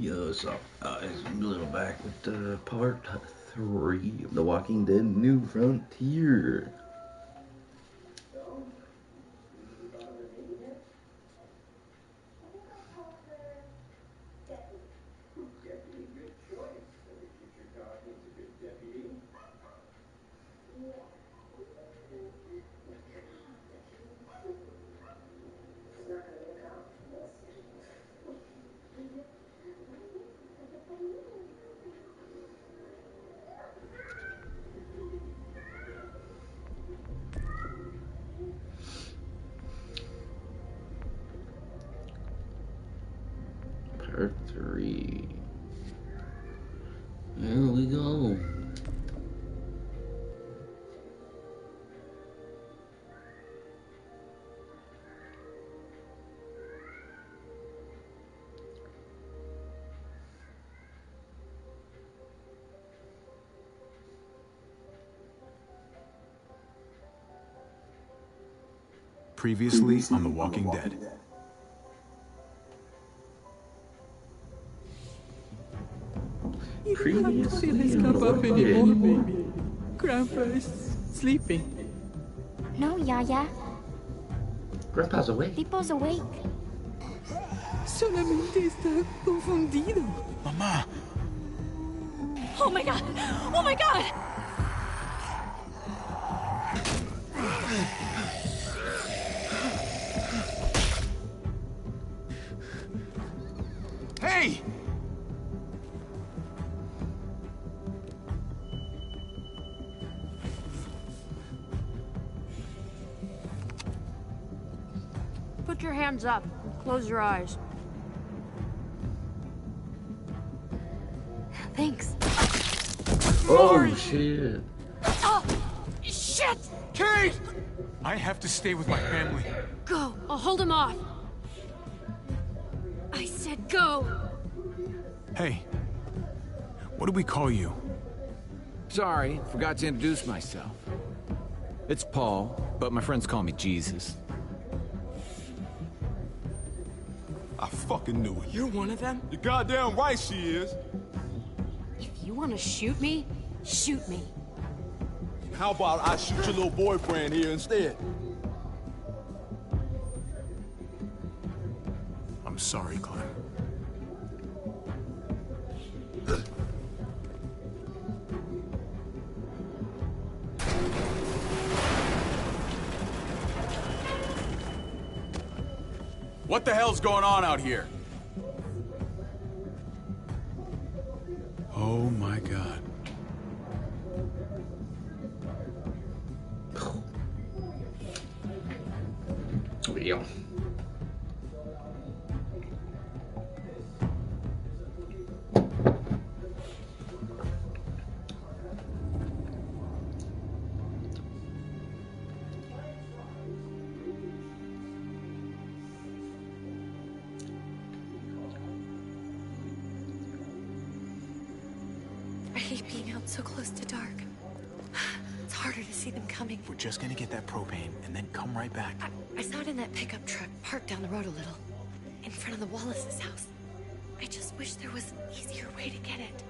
It's a little back with part 3 of The Walking Dead New Frontier. Part 3. Here we go. Previously on The Walking Dead. You can't fill his cup up anymore, baby. Grandpa is sleeping. No, Yaya. Grandpa's awake. Pipo's awake. Solamente está confundido. Mamá! Oh my god! Oh my god! Hey! Put your hands up and close your eyes. Thanks. Oh, shit. Oh, shit! Kate! I have to stay with my family. Go. I'll hold him off. I said go. Hey. What do we call you? Sorry, forgot to introduce myself. It's Paul, but my friends call me Jesus. I fucking knew it. You're one of them? You're goddamn right she is. If you want to shoot me, shoot me. How about I shoot your little boyfriend here instead? I'm sorry, Clem. What the hell's going on out here? Oh my god. Yeah. I hate being out so close to dark. It's harder to see them coming. We're just gonna get that propane and then come right back. I saw it in that pickup truck parked down the road a little, in front of the Wallace's house. I just wish there was an easier way to get it,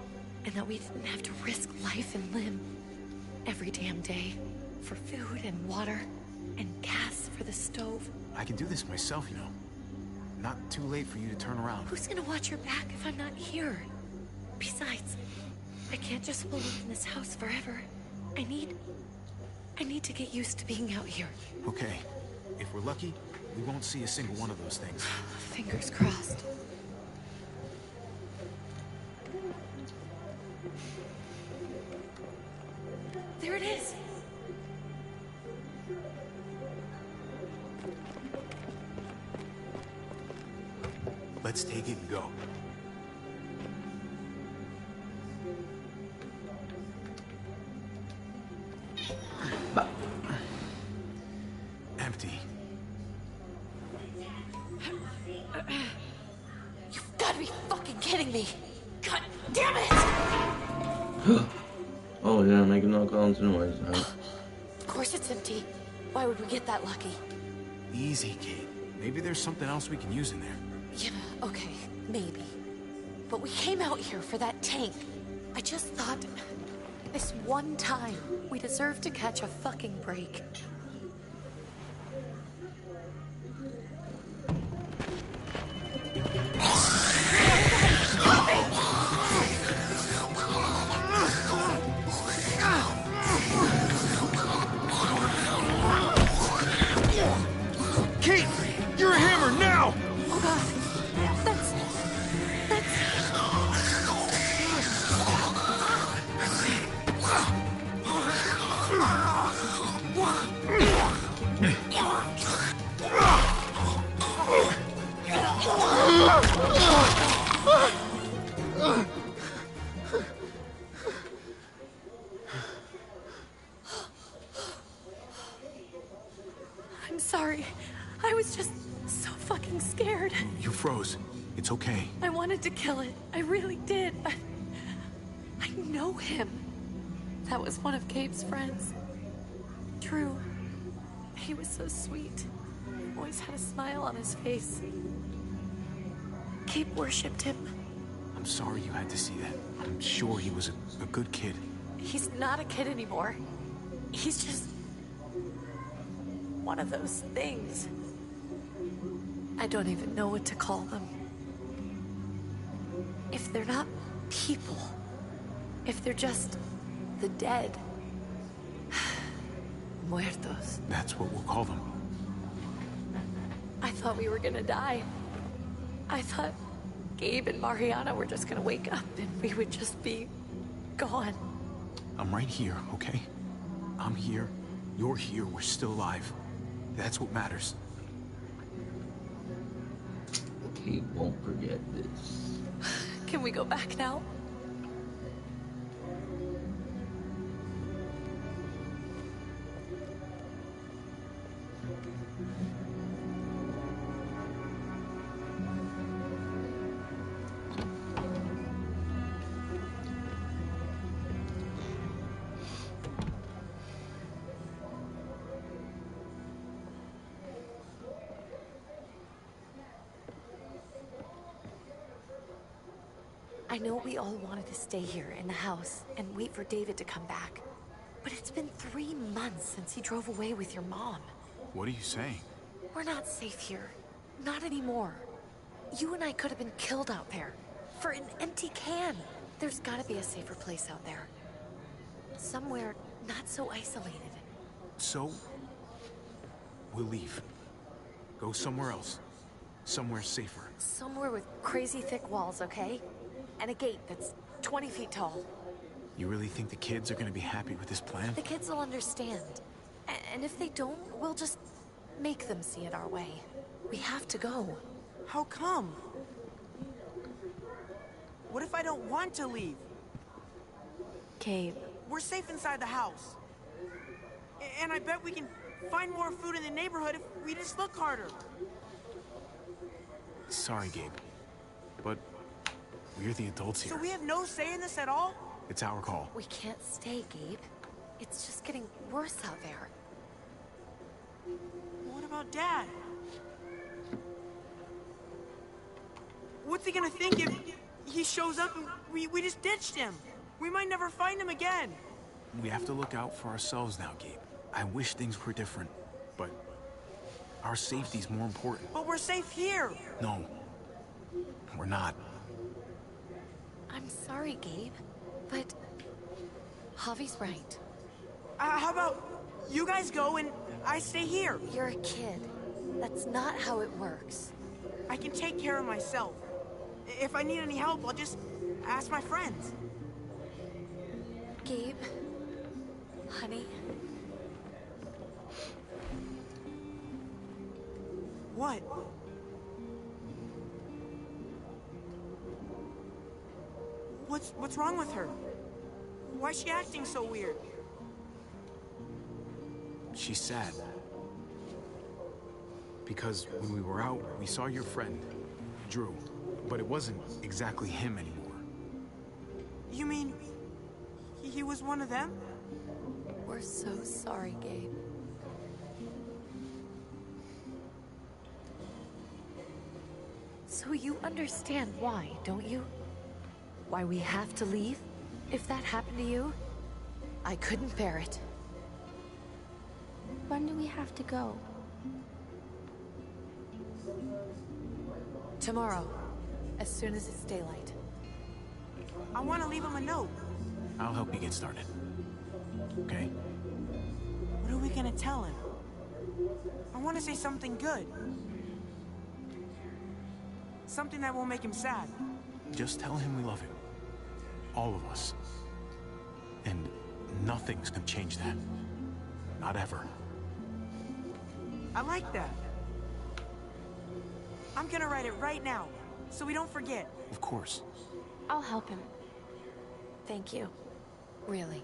and that we didn't have to risk life and limb every damn day for food and water and gas for the stove. I can do this myself, you know. Not too late for you to turn around. Who's gonna watch your back if I'm not here? Besides, I can't just hold up in this house forever. I need to get used to being out here. Okay. If we're lucky, we won't see a single one of those things. Fingers crossed. There it is. Let's take it and go. Empty. You've got to be fucking kidding me. God damn it! Oh, yeah, making all kinds of noise, huh? Of course it's empty. Why would we get that lucky? Easy, Kate. Maybe there's something else we can use in there. Yeah, okay, maybe. but we came out here for that tank. I just thought, this one time, we deserve to catch a fucking break. Kate, you're a hammer now! Oh god, that's... I'm sorry. I was just so fucking scared. You froze. It's okay. I wanted to kill it. I really did. I know him. That was one of Gabe's friends. Drew. He was so sweet. Always had a smile on his face. Gabe worshipped him. I'm sorry you had to see that. I'm sure he was a good kid. He's not a kid anymore. He's just... one of those things. I don't even know what to call them. If they're not people, if they're just the dead, muertos. That's what we'll call them. I thought we were gonna die. I thought Gabe and Mariana were just gonna wake up and we would just be gone. I'm right here, okay? I'm here. You're here. We're still alive. That's what matters. Kate won't forget this. Can we go back now? I know we all wanted to stay here in the house and wait for David to come back. But it's been 3 months since he drove away with your mom. What are you saying? We're not safe here. Not anymore. You and I could have been killed out there. For an empty can. There's gotta be a safer place out there. Somewhere not so isolated. So, we'll leave. Go somewhere else. Somewhere safer. Somewhere with crazy thick walls, okay? And a gate that's 20 feet tall. You really think the kids are gonna be happy with this plan? The kids will understand. And if they don't, we'll just make them see it our way. We have to go. How come? What if I don't want to leave? Gabe. We're safe inside the house. And I bet we can find more food in the neighborhood if we just look harder. Sorry, Gabe. But we're the adults here. So we have no say in this at all? It's our call. We can't stay, Gabe. It's just getting worse out there. What about Dad? What's he gonna think if he shows up and we just ditched him? We might never find him again. We have to look out for ourselves now, Gabe. I wish things were different, but our safety's more important. But we're safe here. No, we're not. I'm sorry, Gabe, but Javi's right. How about you guys go and I stay here? You're a kid. That's not how it works. I can take care of myself. If I need any help, I'll just ask my friends. Gabe, honey. What? What's wrong with her? Why is she acting so weird? She's sad. Because when we were out, we saw your friend, Drew. But it wasn't exactly him anymore. You mean he was one of them? We're so sorry, Gabe. So you understand why, don't you? Why we have to leave? If that happened to you, I couldn't bear it. When do we have to go? Tomorrow, as soon as it's daylight. I want to leave him a note. I'll help you get started. Okay? What are we gonna tell him? I want to say something good. Something that won't make him sad. Just tell him we love him. All of us. And nothing's gonna change that. Not ever. I like that. I'm gonna write it right now, so we don't forget. Of course. I'll help him. Thank you. Really.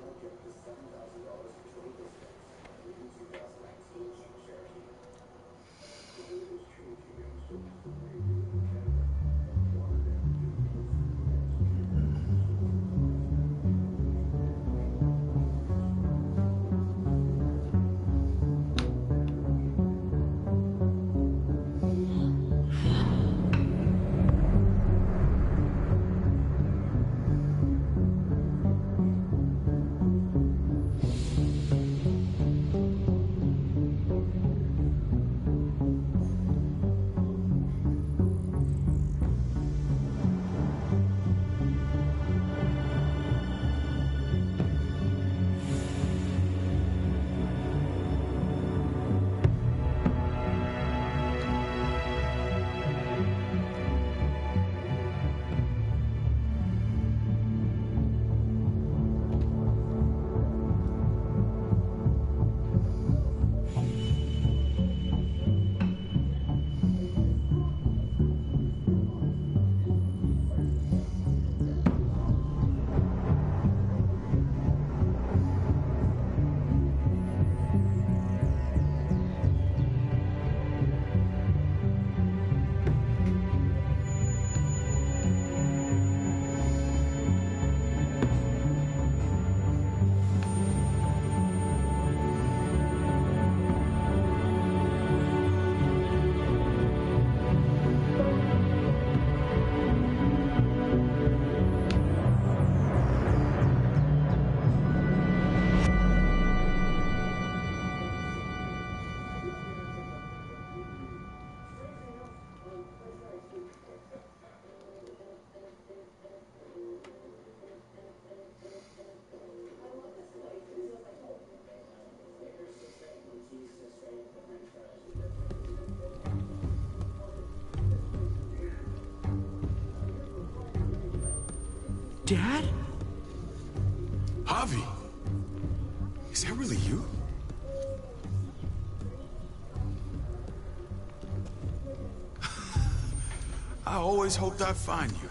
Dad? Javi! Is that really you? I always hoped I'd find you.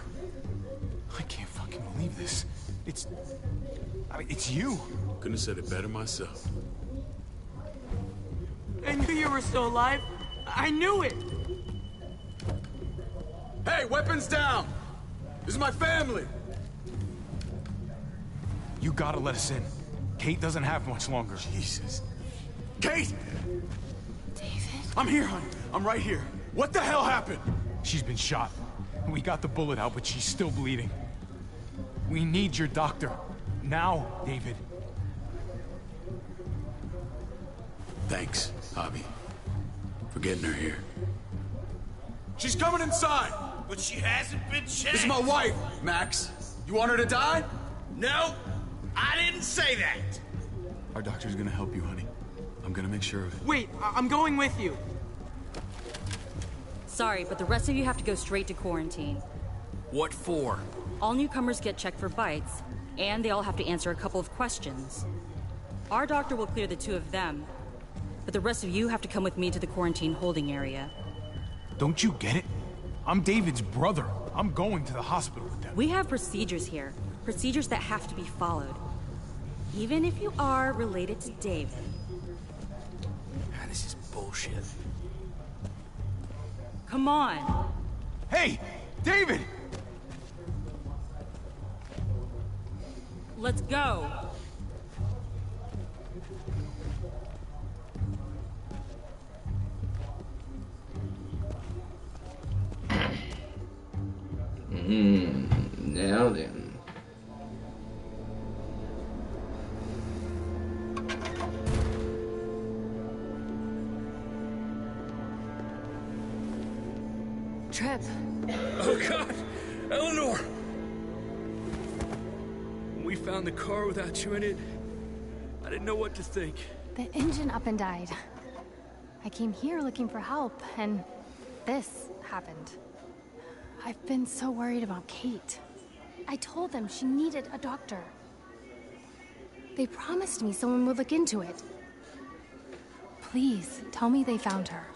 I can't fucking believe this. It's you. Couldn't have said it better myself. I knew you were still alive. I knew it! Hey, weapons down! This is my family! You gotta let us in. Kate doesn't have much longer. Jesus. Kate! David? I'm here, honey. I'm right here. What the hell happened? She's been shot. We got the bullet out, but she's still bleeding. We need your doctor. Now, David. Thanks, Javi, for getting her here. She's coming inside! But she hasn't been checked. This is my wife, Max. You want her to die? No, I didn't say that. Our doctor's gonna help you, honey. I'm gonna make sure of it. Wait, I'm going with you. Sorry, but the rest of you have to go straight to quarantine. What for? All newcomers get checked for bites, and they all have to answer a couple of questions. Our doctor will clear the two of them, but the rest of you have to come with me to the quarantine holding area. Don't you get it? I'm David's brother. I'm going to the hospital with them. We have procedures here. Procedures that have to be followed. Even if you are related to David. This is bullshit. Come on. Hey! David! Let's go. Now then. God! Eleanor! When we found the car without you in it, I didn't know what to think. The engine up and died. I came here looking for help, and this happened. I've been so worried about Kate. I told them she needed a doctor. They promised me someone would look into it. Please, tell me they found her.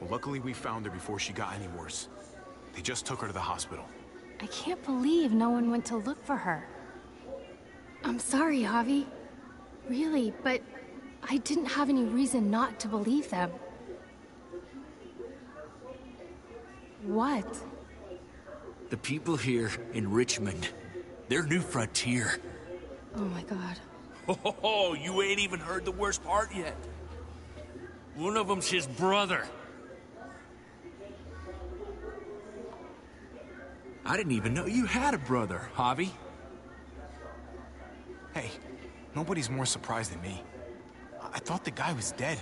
Well, luckily we found her before she got any worse. They just took her to the hospital. I can't believe no one went to look for her. I'm sorry, Javi. Really, but I didn't have any reason not to believe them. What? The people here in Richmond, they're New Frontier. Oh my God. Oh, you ain't even heard the worst part yet. One of them's his brother. I didn't even know you had a brother, Javi. Hey, nobody's more surprised than me. I thought the guy was dead.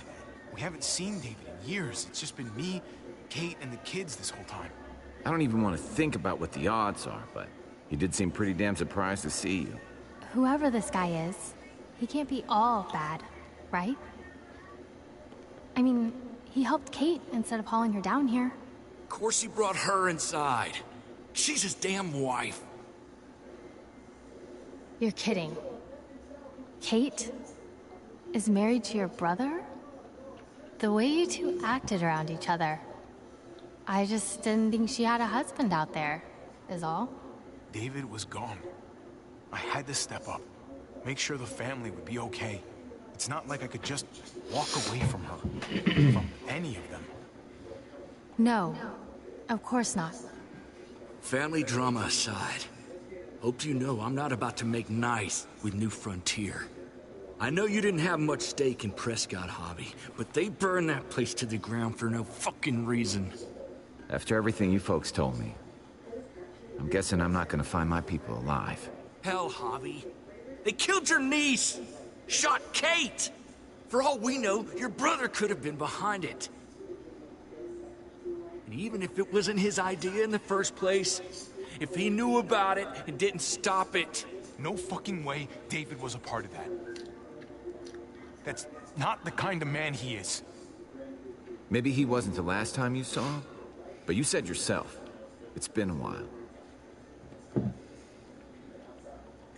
We haven't seen David in years. It's just been me, Kate, and the kids this whole time. I don't even want to think about what the odds are, but he did seem pretty damn surprised to see you. Whoever this guy is, he can't be all bad, right? I mean, he helped Kate instead of hauling her down here. Of course he brought her inside. She's his damn wife. You're kidding. Kate is married to your brother? The way you two acted around each other. I just didn't think she had a husband out there, is all. David was gone. I had to step up. Make sure the family would be okay. It's not like I could just walk away from her. From any of them. No, of course not. Family drama aside, hope you know I'm not about to make nice with New Frontier. I know you didn't have much stake in Prescott, Javi, but they burned that place to the ground for no fucking reason. After everything you folks told me, I'm guessing I'm not gonna find my people alive. Hell, Javi. They killed your niece! Shot Kate! For all we know, your brother could have been behind it. And even if it wasn't his idea in the first place, if he knew about it and didn't stop it... No fucking way David was a part of that. That's not the kind of man he is. Maybe he wasn't the last time you saw him, but you said yourself, it's been a while.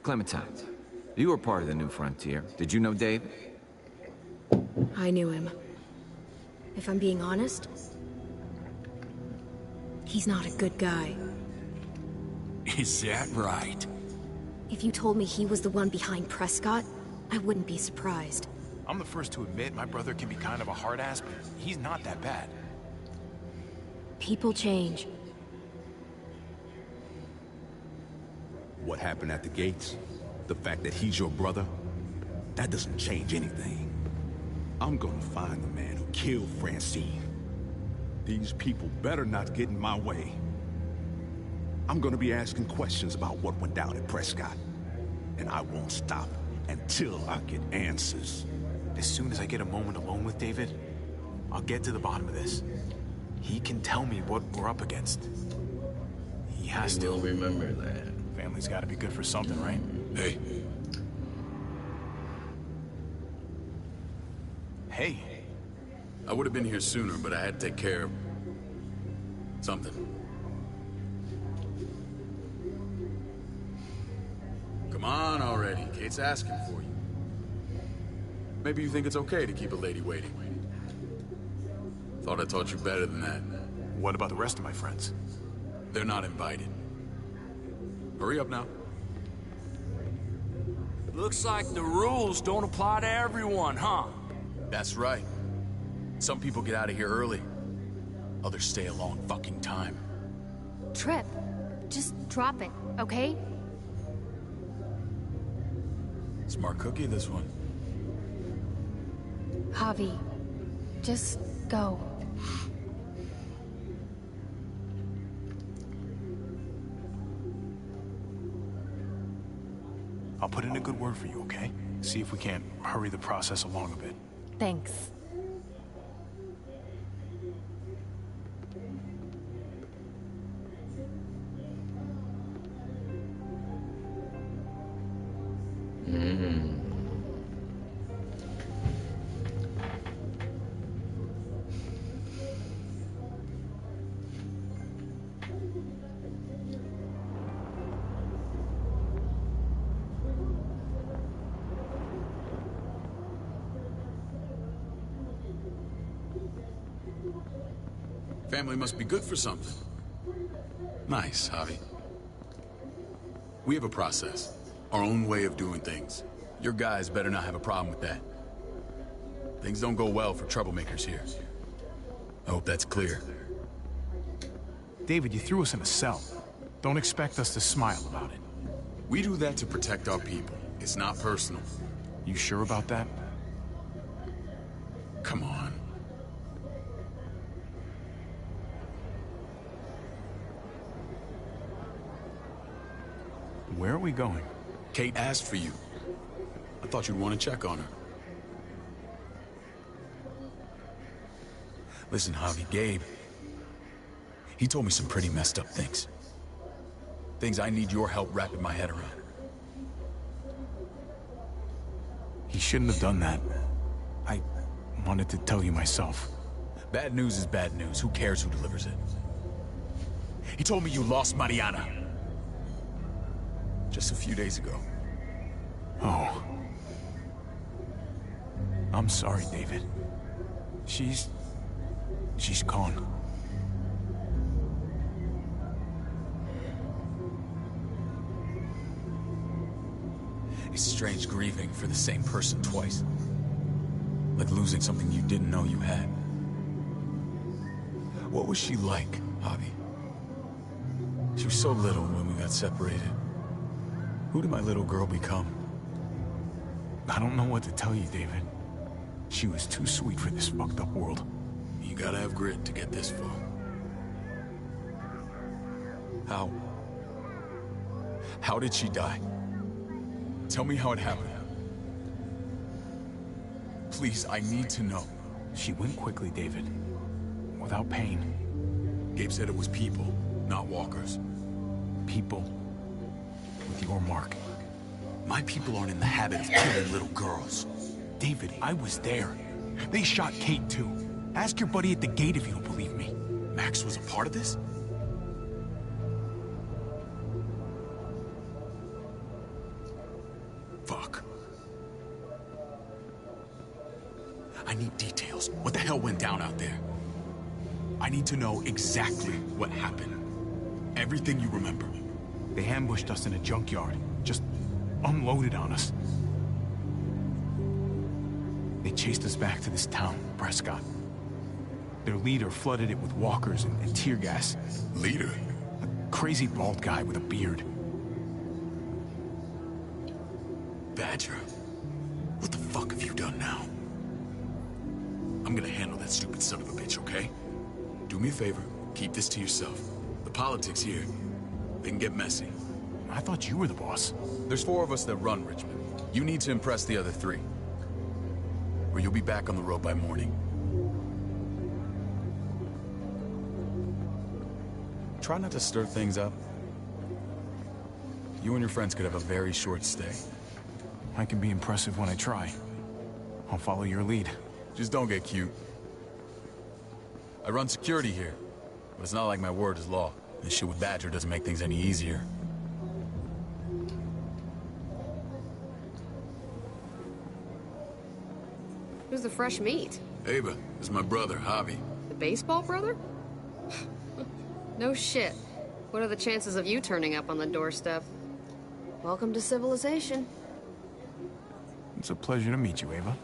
Clementine, you were part of the New Frontier. Did you know David? I knew him. If I'm being honest, he's not a good guy. Is that right? If you told me he was the one behind Prescott, I wouldn't be surprised. I'm the first to admit my brother can be kind of a hard ass, but he's not that bad. People change. What happened at the gates? The fact that he's your brother? That doesn't change anything. I'm gonna find the man who killed Francine. These people better not get in my way. I'm gonna be asking questions about what went down at Prescott. And I won't stop until I get answers. As soon as I get a moment alone with David, I'll get to the bottom of this. He can tell me what we're up against. He has to. You'll remember that. Family's gotta be good for something, right? Hey. Hey. I would have been here sooner, but I had to take care of something. Come on already. Kate's asking for you. Maybe you think it's okay to keep a lady waiting. Thought I taught you better than that. What about the rest of my friends? They're not invited. Hurry up now. Looks like the rules don't apply to everyone, huh? That's right. Some people get out of here early. Others stay a long fucking time. Trip, just drop it, okay? Smart cookie, this one. Javi, just go. I'll put in a good word for you, okay? See if we can't hurry the process along a bit. Thanks. Family must be good for something. Nice, Javi. We have a process, our own way of doing things. Your guys better not have a problem with that. Things don't go well for troublemakers here. I hope that's clear. David, you threw us in a cell. Don't expect us to smile about it. We do that to protect our people. It's not personal. You sure about that? Come on. Where are we going? Kate asked for you. I thought you'd want to check on her. Listen, Javi, Gabe. He told me some pretty messed up things. Things I need your help wrapping my head around. He shouldn't have done that. I wanted to tell you myself. Bad news is bad news. Who cares who delivers it? He told me you lost Mariana. Just a few days ago. Oh. I'm sorry, David. She's gone. It's strange grieving for the same person twice. Like losing something you didn't know you had. What was she like, Javi? She was so little when we got separated. Who did my little girl become? I don't know what to tell you, David. She was too sweet for this fucked up world. You gotta have grit to get this far. How did she die? Tell me how it happened. Please, I need to know. She went quickly, David. Without pain. Gabe said it was people, not walkers. People. With your mark. My people aren't in the habit of killing little girls. David, I was there. They shot Kate too. Ask your buddy at the gate if you don't believe me. Max was a part of this? Fuck. I need details. What the hell went down out there? I need to know exactly what happened. Everything you remember. They ambushed us in a junkyard. Just unloaded on us. They chased us back to this town, Prescott. Their leader flooded it with walkers and tear gas. Leader? A crazy bald guy with a beard. Badger, what the fuck have you done now? I'm gonna handle that stupid son of a bitch, okay? Do me a favor, keep this to yourself. The politics here, they can get messy. I thought you were the boss. There's 4 of us that run Richmond. You need to impress the other 3. Or you'll be back on the road by morning. Try not to stir things up. You and your friends could have a very short stay. I can be impressive when I try. I'll follow your lead. Just don't get cute. I run security here, but it's not like my word is law. This shit with Badger doesn't make things any easier. Who's the fresh meat? Ava, this is my brother, Javi. The baseball brother? No shit. What are the chances of you turning up on the doorstep? Welcome to civilization. It's a pleasure to meet you, Ava.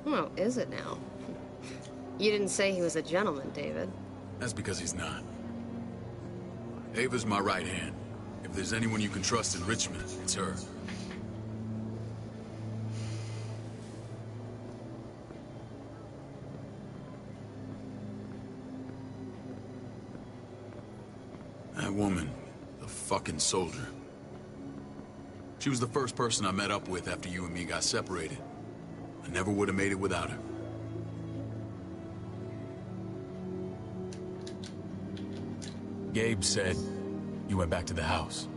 Oh, is it now? You didn't say he was a gentleman, David. That's because he's not. Ava's my right hand. If there's anyone you can trust in Richmond, it's her. That woman, the fucking soldier. She was the first person I met up with after you and me got separated. I never would have made it without her. Gabe said you went back to the house.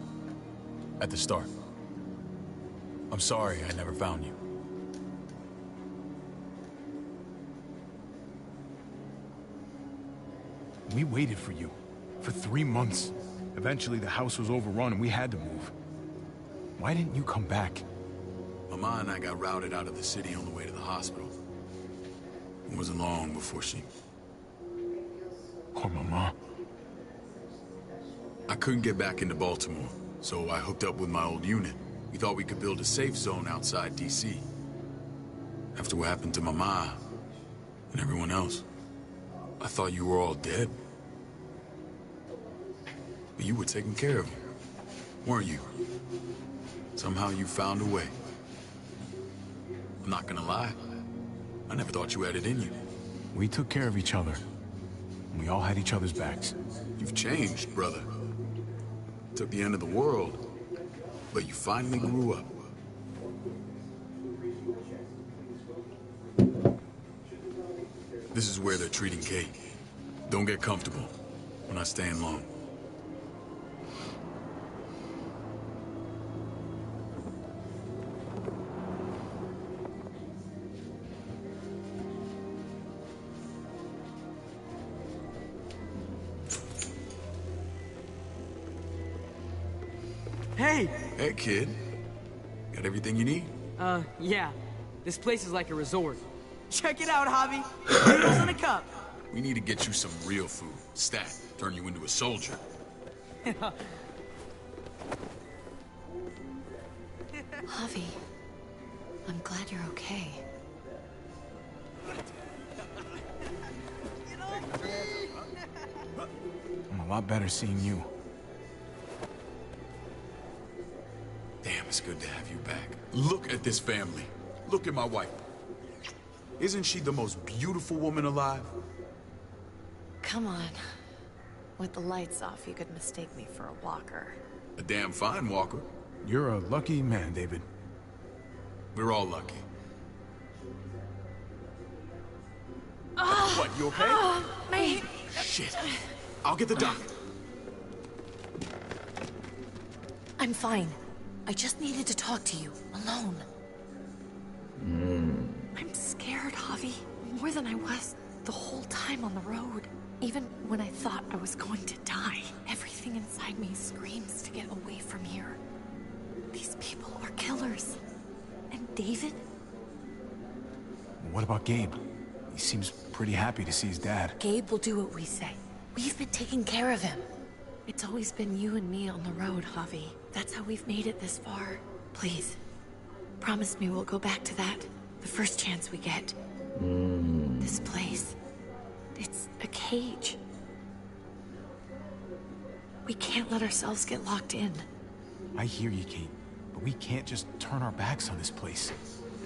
At the start. I'm sorry I never found you. We waited for you. For 3 months. Eventually the house was overrun and we had to move. Why didn't you come back? Mama and I got routed out of the city on the way to the hospital. It wasn't long before she... Poor Mama. I couldn't get back into Baltimore, so I hooked up with my old unit. We thought we could build a safe zone outside D.C. After what happened to Mama and everyone else, I thought you were all dead. But you were taking care of them, weren't you? Somehow you found a way. I'm not gonna lie. I never thought you had it in you. We took care of each other. We all had each other's backs. You've changed, brother. Took the end of the world, but you finally grew up. This is where they're treating Kate. Don't get comfortable. We're not staying long. Hey! Hey, kid. Got everything you need? Yeah. This place is like a resort. Check it out, Javi. Noodles in a cup. We need to get you some real food. Stat, turn you into a soldier. Javi, I'm glad you're okay. I'm a lot better seeing you. Damn, it's good to have you back. Look at this family. Look at my wife. Isn't she the most beautiful woman alive? Come on. With the lights off, you could mistake me for a walker. A damn fine walker. You're a lucky man, David. We're all lucky. Oh, what, you okay? Oh, my... Shit. I'll get the doctor. I'm fine. I just needed to talk to you, alone. I'm scared, Javi. More than I was the whole time on the road. Even when I thought I was going to die, everything inside me screams to get away from here. These people are killers. And David? What about Gabe? He seems pretty happy to see his dad. Gabe will do what we say. We've been taking care of him. It's always been you and me on the road, Javi. That's how we've made it this far. Please, promise me we'll go back to that the first chance we get. This place, it's a cage. We can't let ourselves get locked in. I hear you, Kate, but we can't just turn our backs on this place.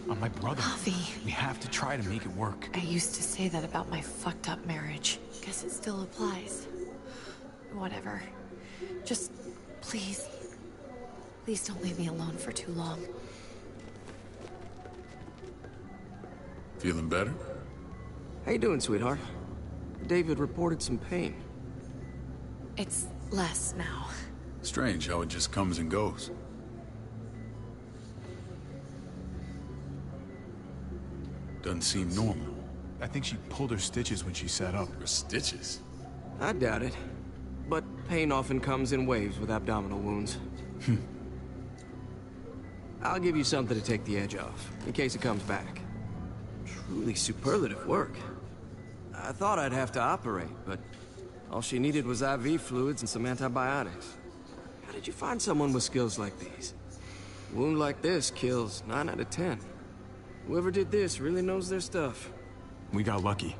On my brother. Javi. We have to try to make it work. I used to say that about my fucked up marriage. Guess it still applies. Whatever. Just, please. Please don't leave me alone for too long. Feeling better? How you doing, sweetheart? David reported some pain. It's less now. Strange how it just comes and goes. Doesn't seem normal. I think she pulled her stitches when she sat up. Her stitches? I doubt it. But pain often comes in waves with abdominal wounds. I'll give you something to take the edge off, in case it comes back. Truly superlative work. I thought I'd have to operate, but all she needed was IV fluids and some antibiotics. How did you find someone with skills like these? A wound like this kills 9 out of 10. Whoever did this really knows their stuff. We got lucky.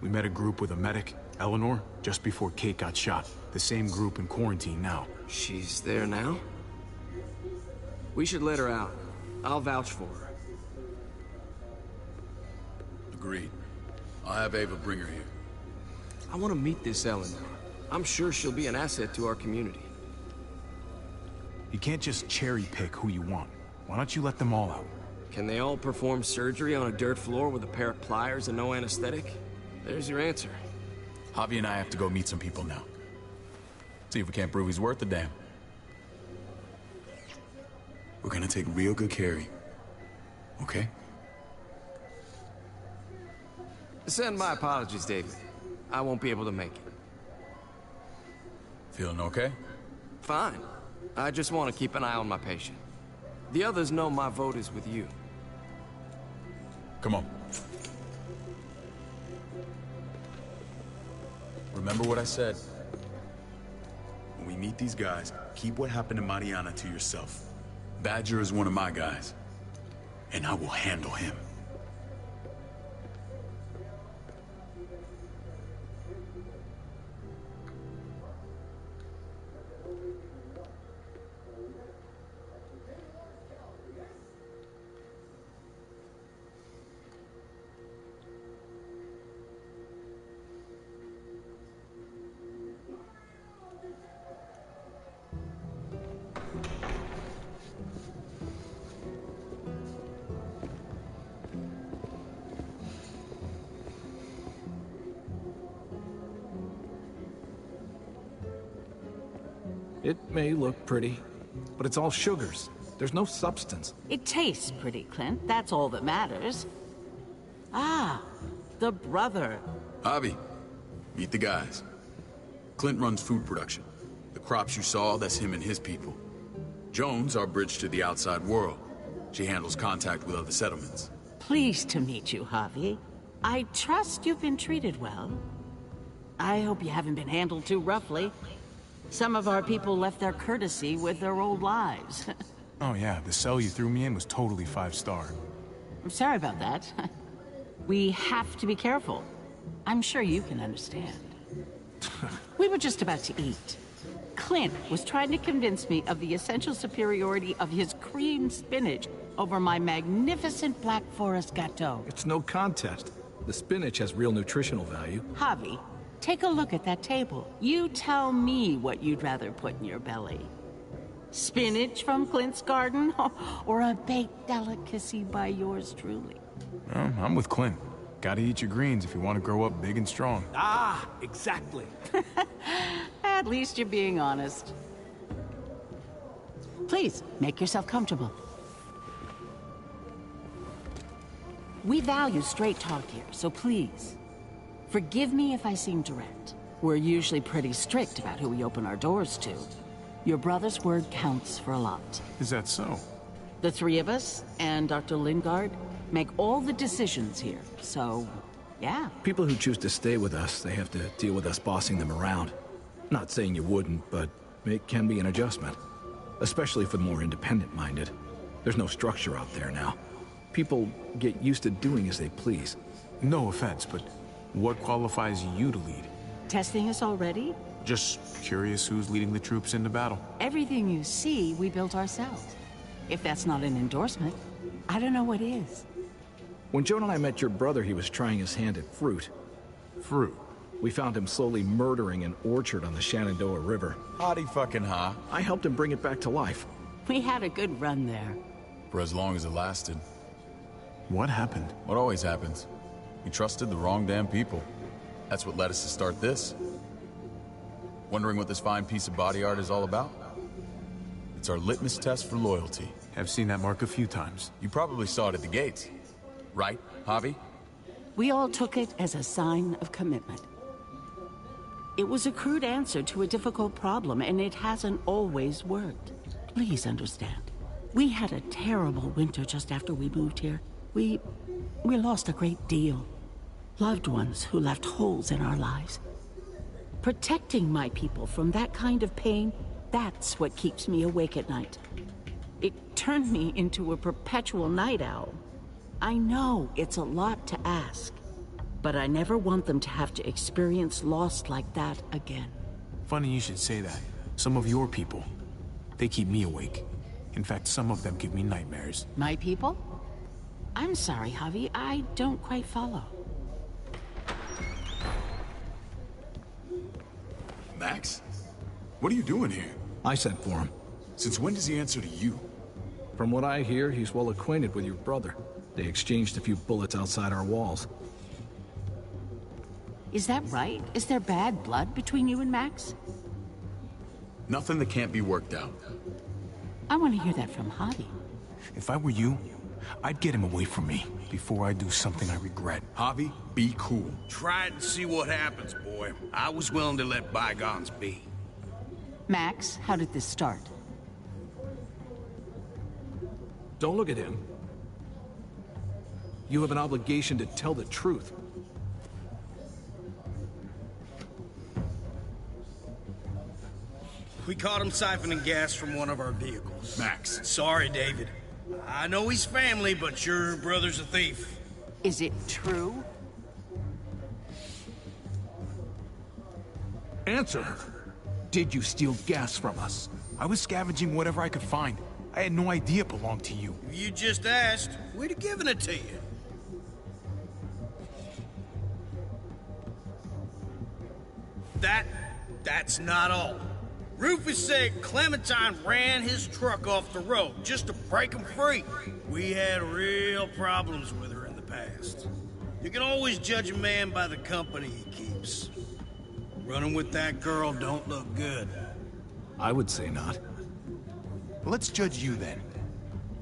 We met a group with a medic, Eleanor, just before Kate got shot. The same group in quarantine now. She's there now? We should let her out. I'll vouch for her. Agreed. I'll have Ava bring her here. I want to meet this Eleanor. I'm sure she'll be an asset to our community. You can't just cherry pick who you want. Why don't you let them all out? Can they all perform surgery on a dirt floor with a pair of pliers and no anesthetic? There's your answer. Javi and I have to go meet some people now. See if we can't prove he's worth the damn. We're gonna take real good care of you. Okay? Send my apologies, David. I won't be able to make it. Feeling okay? Fine. I just want to keep an eye on my patient. The others know my vote is with you. Come on. Remember what I said. When we meet these guys, keep what happened to Mariana to yourself. Badger is one of my guys, and I will handle him. It may look pretty, but it's all sugars. There's no substance. It tastes pretty, Clint. That's all that matters. Ah, the brother. Javi, meet the guys. Clint runs food production. The crops you saw, that's him and his people. Jones, our bridge to the outside world. She handles contact with other settlements. Pleased to meet you, Javi. I trust you've been treated well. I hope you haven't been handled too roughly. Some of our people left their courtesy with their old lives. Oh yeah, the cell you threw me in was totally 5-star. I'm sorry about that. We have to be careful. I'm sure you can understand. We were just about to eat. Clint was trying to convince me of the essential superiority of his creamed spinach over my magnificent Black Forest gâteau. It's no contest. The spinach has real nutritional value. Javi, take a look at that table. You tell me what you'd rather put in your belly. Spinach from Clint's garden, or a baked delicacy by yours truly? I'm with Clint. Gotta eat your greens if you want to grow up big and strong. Ah, exactly. At least you're being honest. Please, make yourself comfortable. We value straight talk here, so please, forgive me if I seem direct. We're usually pretty strict about who we open our doors to. Your brother's word counts for a lot. Is that so? The three of us, and Dr. Lingard, make all the decisions here, so, yeah. People who choose to stay with us, they have to deal with us bossing them around. Not saying you wouldn't, but it can be an adjustment. Especially for the more independent-minded. There's no structure out there now. People get used to doing as they please. No offense, but what qualifies you to lead? Testing us already? Just curious who's leading the troops into battle. Everything you see, we built ourselves. If that's not an endorsement, I don't know what is. When Joan and I met your brother, he was trying his hand at fruit. Fruit? We found him slowly murdering an orchard on the Shenandoah River. Howdy fucking ha. I helped him bring it back to life. We had a good run there. For as long as it lasted. What happened? What always happens. We trusted the wrong damn people. That's what led us to start this. Wondering what this fine piece of body art is all about? It's our litmus test for loyalty. I've seen that mark a few times. You probably saw it at the gates. Right, Javi? We all took it as a sign of commitment. It was a crude answer to a difficult problem, and it hasn't always worked. Please understand. We had a terrible winter just after we moved here. We lost a great deal. Loved ones who left holes in our lives. Protecting my people from that kind of pain, that's what keeps me awake at night. It turned me into a perpetual night owl. I know it's a lot to ask, but I never want them to have to experience loss like that again. Funny you should say that. Some of your people, they keep me awake. In fact, some of them give me nightmares. My people? I'm sorry, Javi, I don't quite follow. Max? What are you doing here? I sent for him. Since when does he answer to you? From what I hear, he's well acquainted with your brother. They exchanged a few bullets outside our walls. Is that right? Is there bad blood between you and Max? Nothing that can't be worked out. I want to hear that from Javi. If I were you, I'd get him away from me before I do something I regret. Javi, be cool. Try it and see what happens, boy. I was willing to let bygones be. Max, how did this start? Don't look at him. You have an obligation to tell the truth. We caught him siphoning gas from one of our vehicles. Max. Sorry, David. I know he's family, but your brother's a thief. Is it true? Answer her. Did you steal gas from us? I was scavenging whatever I could find. I had no idea it belonged to you. If you just asked, we'd have given it to you. That's not all. Rufus said Clementine ran his truck off the road just to break him free. We had real problems with her in the past. You can always judge a man by the company he keeps. Running with that girl don't look good. I would say not. Well, let's judge you then.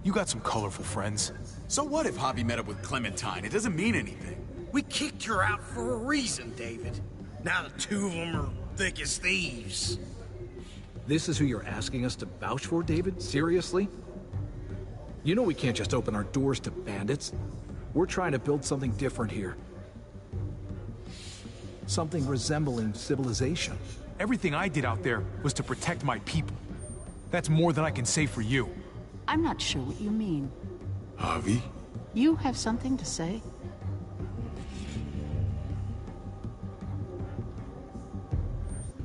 You got some colorful friends. So what if Javi met up with Clementine? It doesn't mean anything. We kicked her out for a reason, David. Now the two of them are thick as thieves. This is who you're asking us to vouch for, David? Seriously? You know we can't just open our doors to bandits. We're trying to build something different here. Something resembling civilization. Everything I did out there was to protect my people. That's more than I can say for you. I'm not sure what you mean. Javi? You have something to say?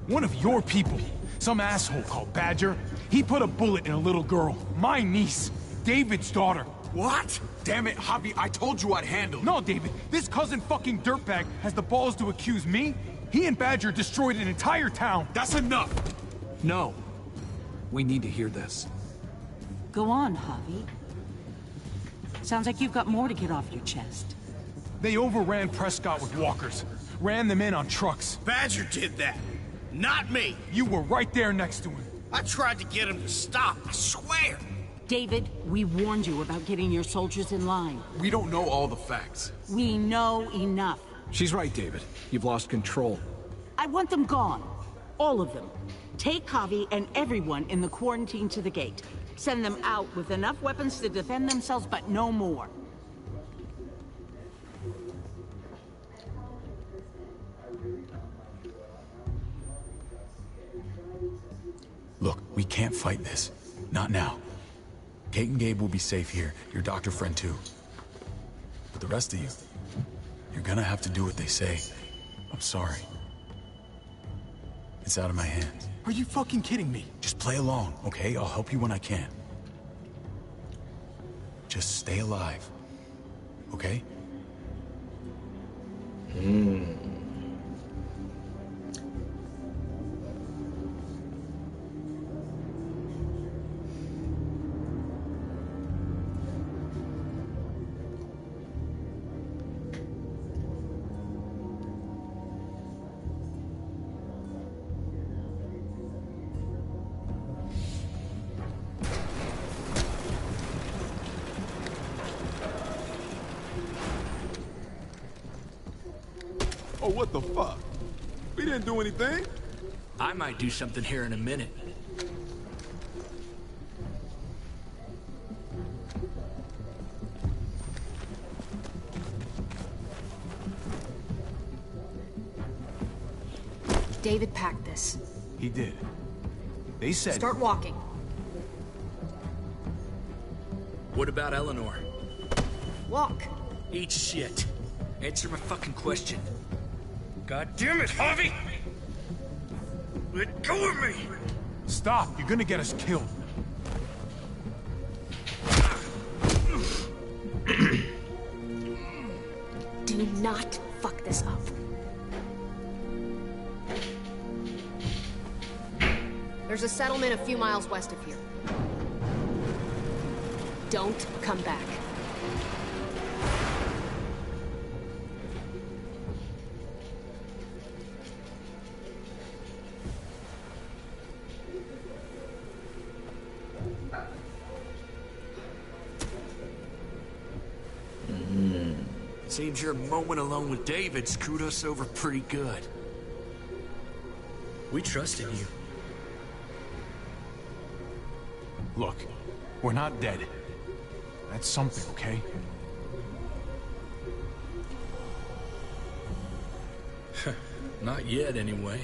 One of your people, some asshole called Badger, he put a bullet in a little girl, my niece, David's daughter. What? Damn it, Javi, I told you I'd handle it. No, David, this cousin fucking dirtbag has the balls to accuse me? He and Badger destroyed an entire town. That's enough! No. We need to hear this. Go on, Javi. Sounds like you've got more to get off your chest. They overran Prescott with walkers. Ran them in on trucks. Badger did that. Not me. You were right there next to him. I tried to get him to stop, I swear. David, we warned you about getting your soldiers in line. We don't know all the facts. We know enough. She's right, David. You've lost control. I want them gone. All of them. Take Javi and everyone in the quarantine to the gate. Send them out with enough weapons to defend themselves, but no more. Look, we can't fight this. Not now. Kate and Gabe will be safe here. Your doctor friend too. But the rest of you, you're gonna have to do what they say. I'm sorry. It's out of my hands. Are you fucking kidding me? Just play along, okay? I'll help you when I can. Just stay alive. Okay? Oh, what the fuck? We didn't do anything. I might do something here in a minute. David packed this. He did. They said... Start walking. What about Eleanor? Walk. Eat shit. Answer my fucking question. God damn it, Javi! Let go of me! Stop, you're gonna get us killed. Do not fuck this up. There's a settlement a few miles west of here. Don't come back. Seems your moment alone with David screwed us over pretty good. We trusted you. Look, we're not dead. That's something, okay? Not yet, anyway.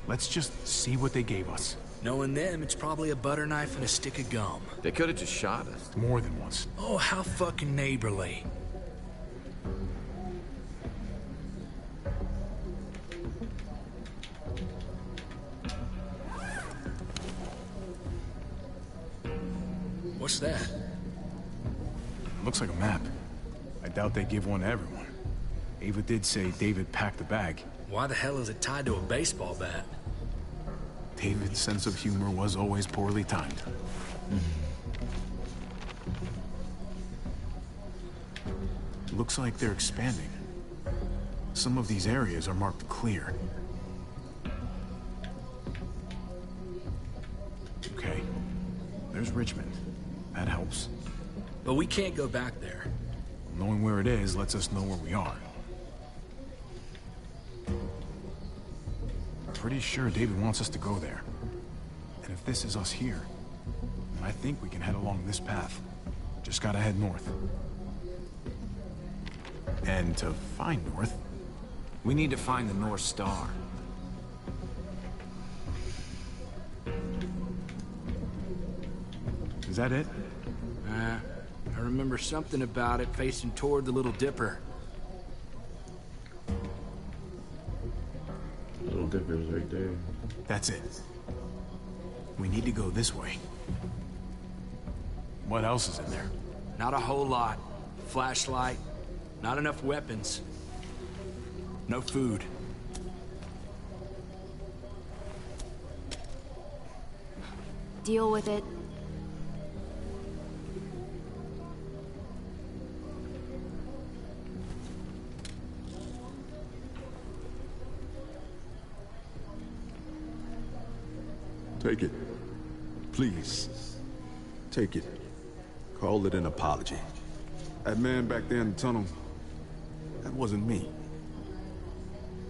Let's just see what they gave us. Knowing them, it's probably a butter knife and a stick of gum. They could have just shot us. More than once. Oh, how fucking neighborly. What's that? Looks like a map. I doubt they give one to everyone. Ava did say David packed the bag. Why the hell is it tied to a baseball bat? David's sense of humor was always poorly timed. Looks like they're expanding. Some of these areas are marked clear. Okay. There's Richmond. That helps. But we can't go back there. Knowing where it is lets us know where we are. Pretty sure David wants us to go there. And if this is us here, then I think we can head along this path. Just gotta head north. And to find north, We need to find the North Star. is that it? I remember something about it facing toward the Little Dipper. Little Dipper's right there. That's it. We need to go this way. What else is in there? Not a whole lot. Flashlight, not enough weapons. No food. Deal with it. Take it. Please. Take it. Call it an apology. That man back there in the tunnel, that wasn't me.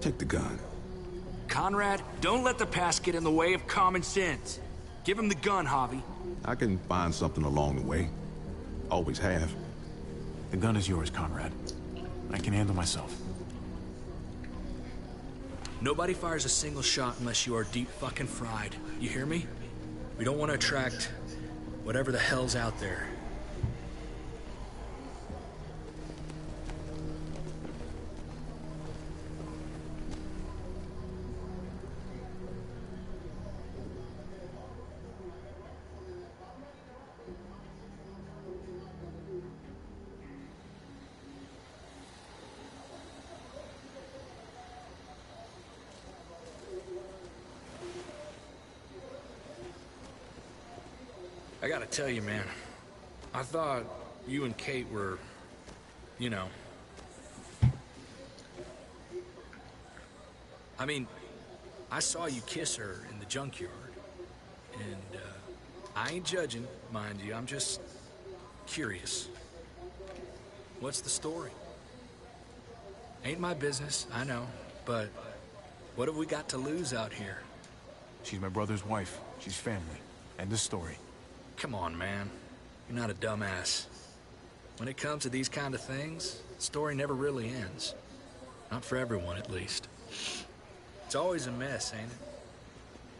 Take the gun. Conrad, don't let the past get in the way of common sense. Give him the gun, Javi. I can find something along the way. Always have. The gun is yours, Conrad. I can handle myself. Nobody fires a single shot unless you are deep fucking fried. You hear me? We don't want to attract whatever the hell's out there. I gotta tell you, man, I thought you and Kate were, you know... I mean, I saw you kiss her in the junkyard, and I ain't judging, mind you, I'm just curious. What's the story? Ain't my business, I know, but what have we got to lose out here? She's my brother's wife. She's family. End of story. Come on, man. You're not a dumbass. When it comes to these kind of things, the story never really ends. Not for everyone, at least. It's always a mess, ain't it?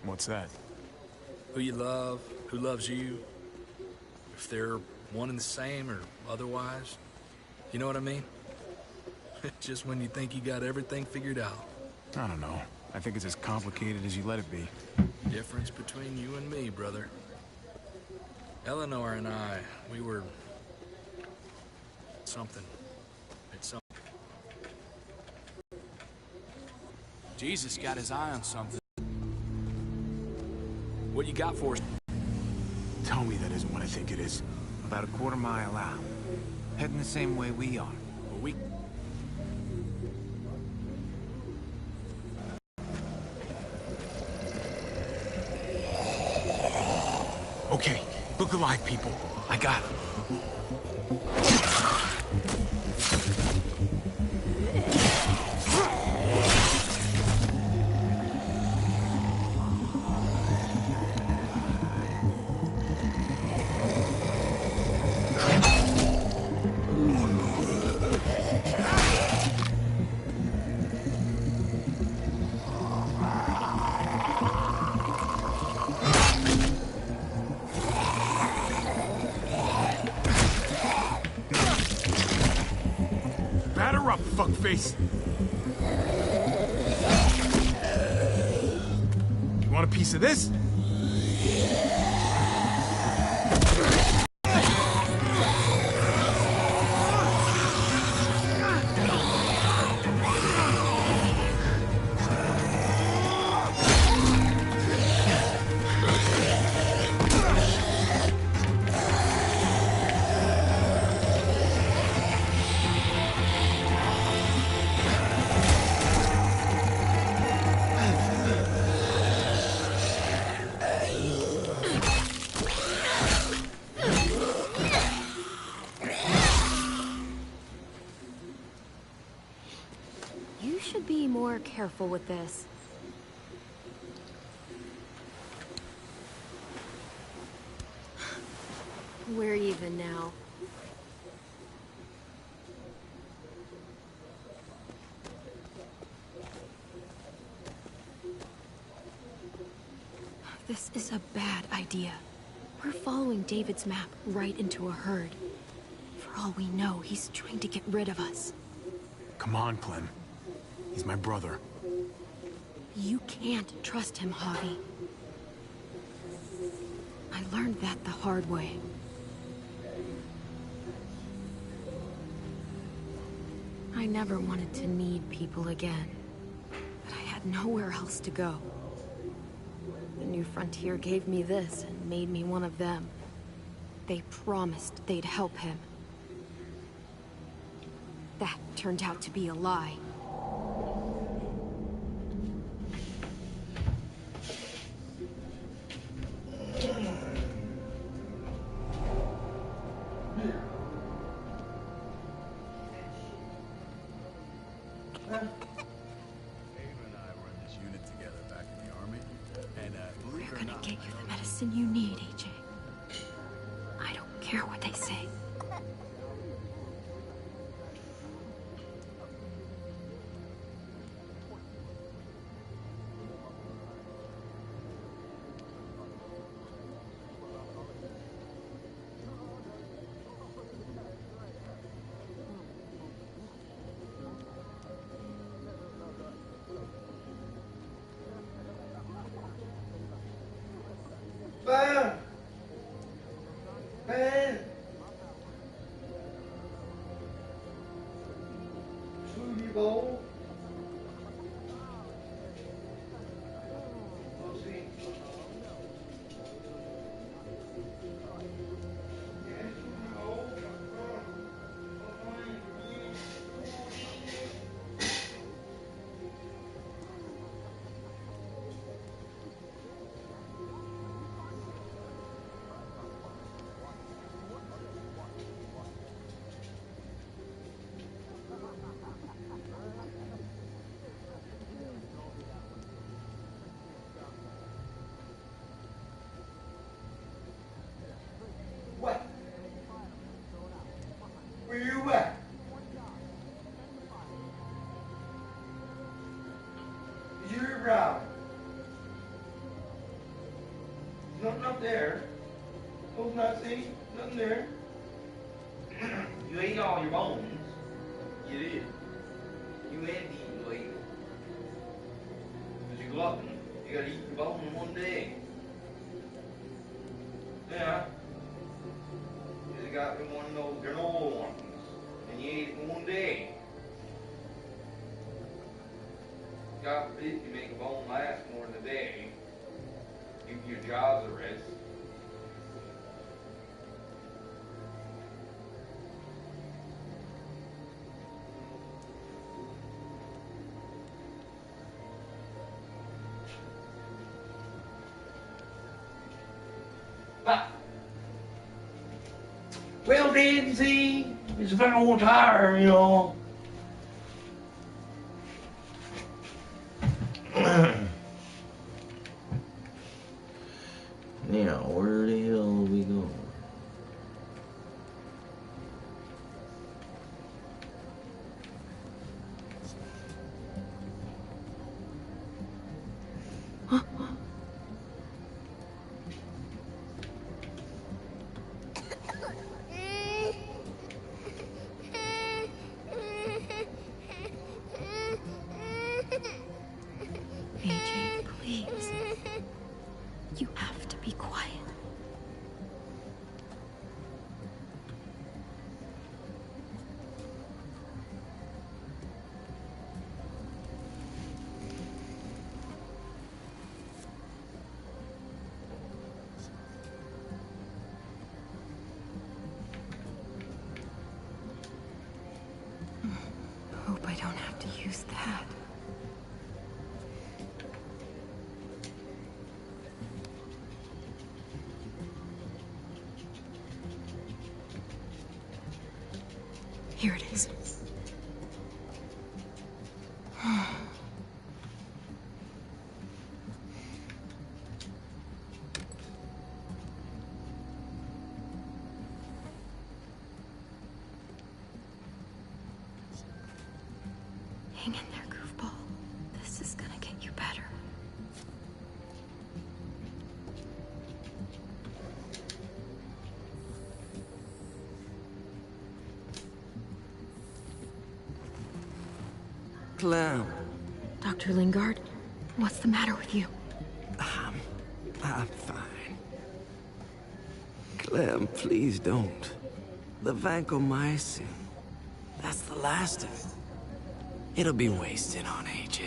What's that? Who you love, who loves you, if they're one and the same or otherwise. You know what I mean? Just when you think you got everything figured out. I don't know. I think it's as complicated as you let it be. Difference between you and me, brother. Eleanor and I, we were... something. It's something. Jesus got his eye on something. What you got for us? Tell me that isn't what I think it is. About a quarter-mile out. Heading the same way we are. Well, we... Okay, look alive, people. I got it. Batter up, fuckface! You want a piece of this? You should be more careful with this. We're even now. This is a bad idea. We're following David's map right into a herd. For all we know, he's trying to get rid of us. Come on, Clem. He's my brother. You can't trust him, Javi. I learned that the hard way. I never wanted to need people again, but I had nowhere else to go. The New Frontier gave me this and made me one of them. They promised they'd help him. That turned out to be a lie. We're gonna get you the medicine you need, AJ. I don't care what they say. Ben! Ben! Smoothie bowl? What? Where you at? You're right. Nothing up there. Hope not see. Nothing there. You ate all your bones. You did. You had to eat later. Because you're glutton. You gotta eat your bone in one day. Yeah. You got me one of those granola ones. And you ate it in one day. God forbid you make a bone last more than a day. Give your jaws a rest. Well, then, see, it's a fucking old tire, you know. Now, where the hell are we going? AJ, please. You have to be quiet. Hope I don't have to use that. Here it is. Hang in there, goofball. This is gonna get you better. Clem. Dr. Lingard, what's the matter with you? I'm fine. Clem, please don't. The vancomycin. That's the last of it. It'll be wasted on AJ.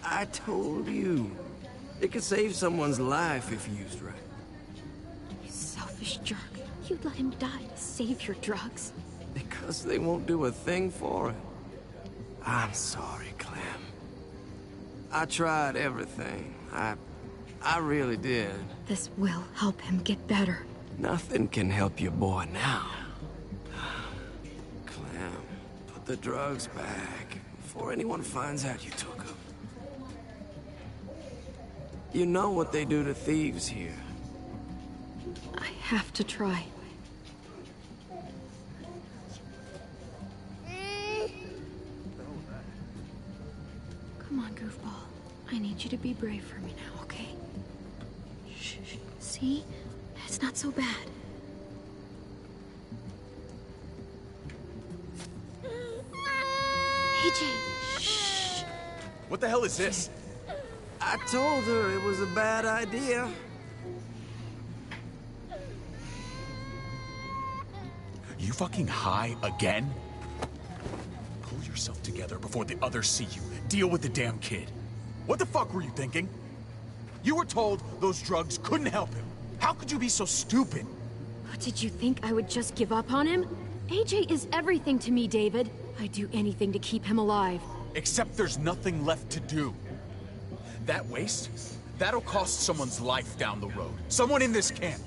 I told you. It could save someone's life if used right. You selfish jerk. You'd let him die to save your drugs. Because they won't do a thing for it. I'm sorry, Clem. I tried everything. I really did. This will help him get better. Nothing can help your boy now. Clem, put the drugs back before anyone finds out you took them. You know what they do to thieves here. I have to try. Come on, goofball. I need you to be brave for me now, okay? Shh, shh. See? It's not so bad. AJ, shh. What the hell is this? I told her it was a bad idea. You fucking high again? Pull yourself together before the others see you. Deal with the damn kid. What the fuck were you thinking? You were told those drugs couldn't help him. How could you be so stupid? What, did you think I would just give up on him? AJ is everything to me, David. I'd do anything to keep him alive. Except there's nothing left to do. That waste, that'll cost someone's life down the road. Someone in this camp.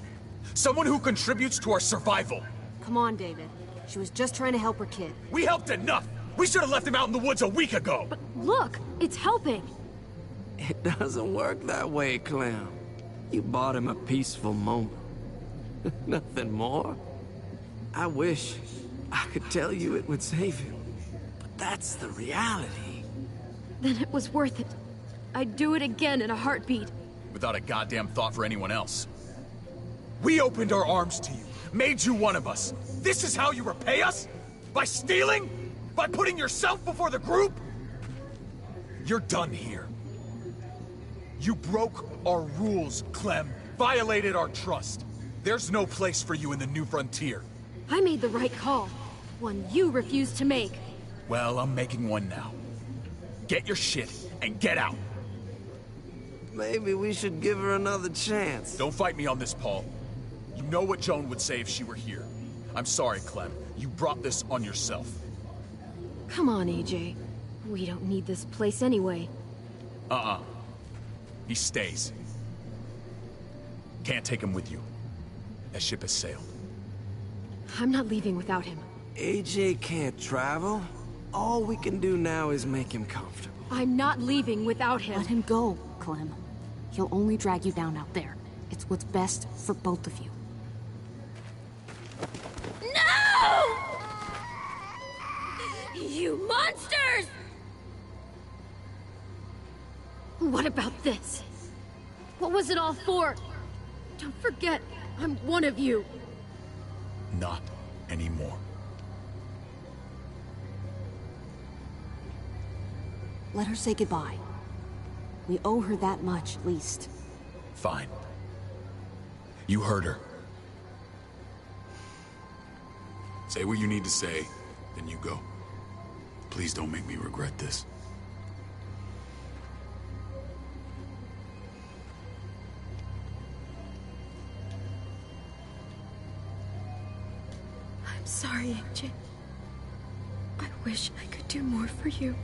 Someone who contributes to our survival. Come on, David. She was just trying to help her kid. We helped enough! We should have left him out in the woods a week ago! But look, it's helping. It doesn't work that way, Clem. You bought him a peaceful moment. Nothing more. I wish I could tell you it would save him. But that's the reality. Then it was worth it. I'd do it again in a heartbeat. Without a goddamn thought for anyone else. We opened our arms to you, made you one of us. This is how you repay us? By stealing? By putting yourself before the group? You're done here. You broke our rules, Clem. Violated our trust. There's no place for you in the New Frontier. I made the right call. One you refused to make. Well, I'm making one now. Get your shit and get out. Maybe we should give her another chance. Don't fight me on this, Paul. You know what Joan would say if she were here. I'm sorry, Clem. You brought this on yourself. Come on, AJ. We don't need this place anyway. He stays. can't take him with you. That ship has sailed. I'm not leaving without him. AJ can't travel. All we can do now is make him comfortable. I'm not leaving without him. Let him go, Clem. He'll only drag you down out there. It's what's best for both of you. No! You monsters! What about this? What was it all for? Don't forget, I'm one of you. Not anymore. Let her say goodbye. We owe her that much, at least. Fine. You heard her. Say what you need to say, then you go. Please don't make me regret this. I'm sorry, AJ. I wish I could do more for you.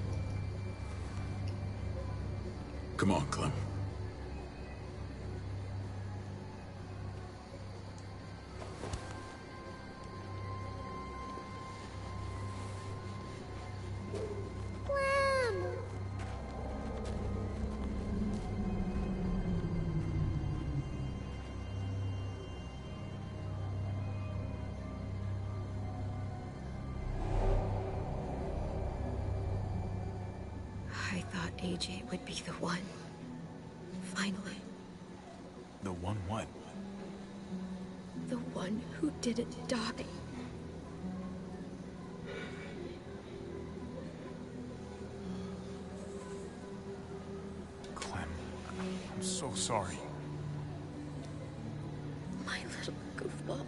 Come on, Clem. I thought AJ would be the one. Finally. The one what? The one who didn't die. Clem, I'm so sorry. My little goofball.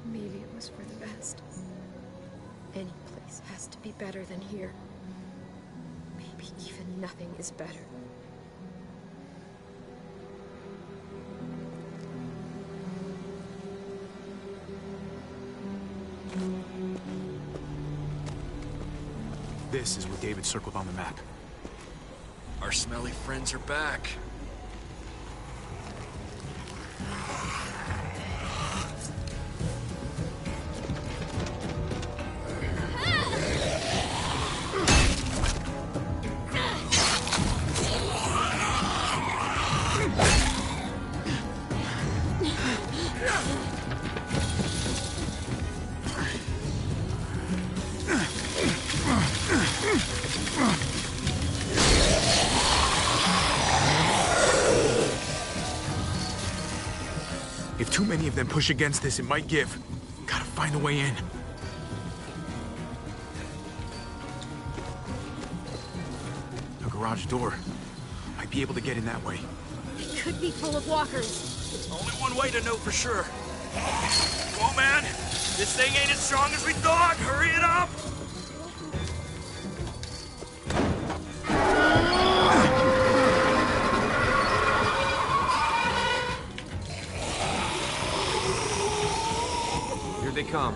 Maybe it was for the best. Any place has to be better than here. Maybe even nothing is better. This is what David circled on the map. Our smelly friends are back. If too many of them push against this, it might give. Gotta find a way in. The garage door. Might be able to get in that way. It could be full of walkers. Only one way to know for sure. Come on, man. This thing ain't as strong as we thought. Hurry it up. Here they come.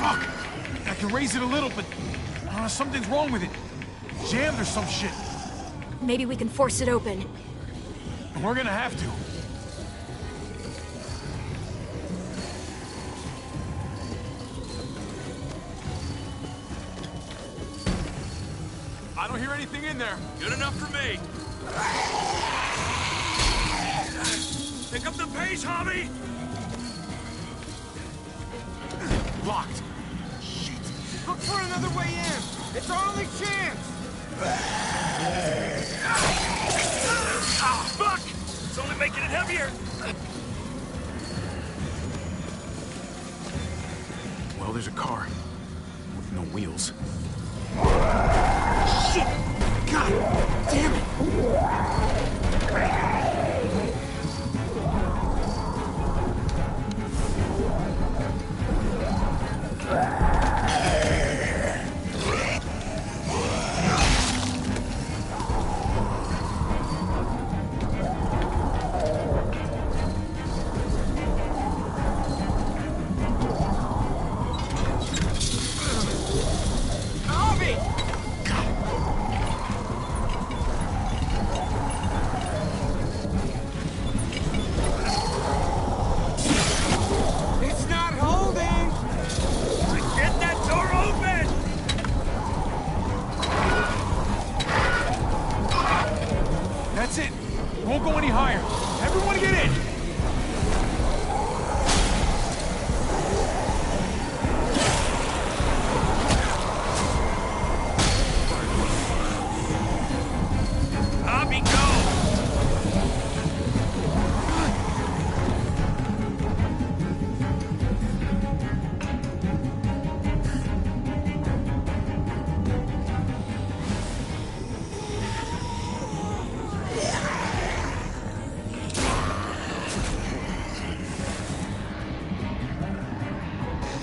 Fuck! I can raise it a little, but something's wrong with it. Jammed or some shit. Maybe we can force it open. We're gonna have to. I don't hear anything in there. Good enough for me. Pick up the pace, Javi! Locked. Shit! Look for another way in! It's our only chance! Ah, fuck! It's only making it heavier! Well, there's a car. With no wheels. Shit! God damn it! won't go any higher. Everyone get in! Hobby, go!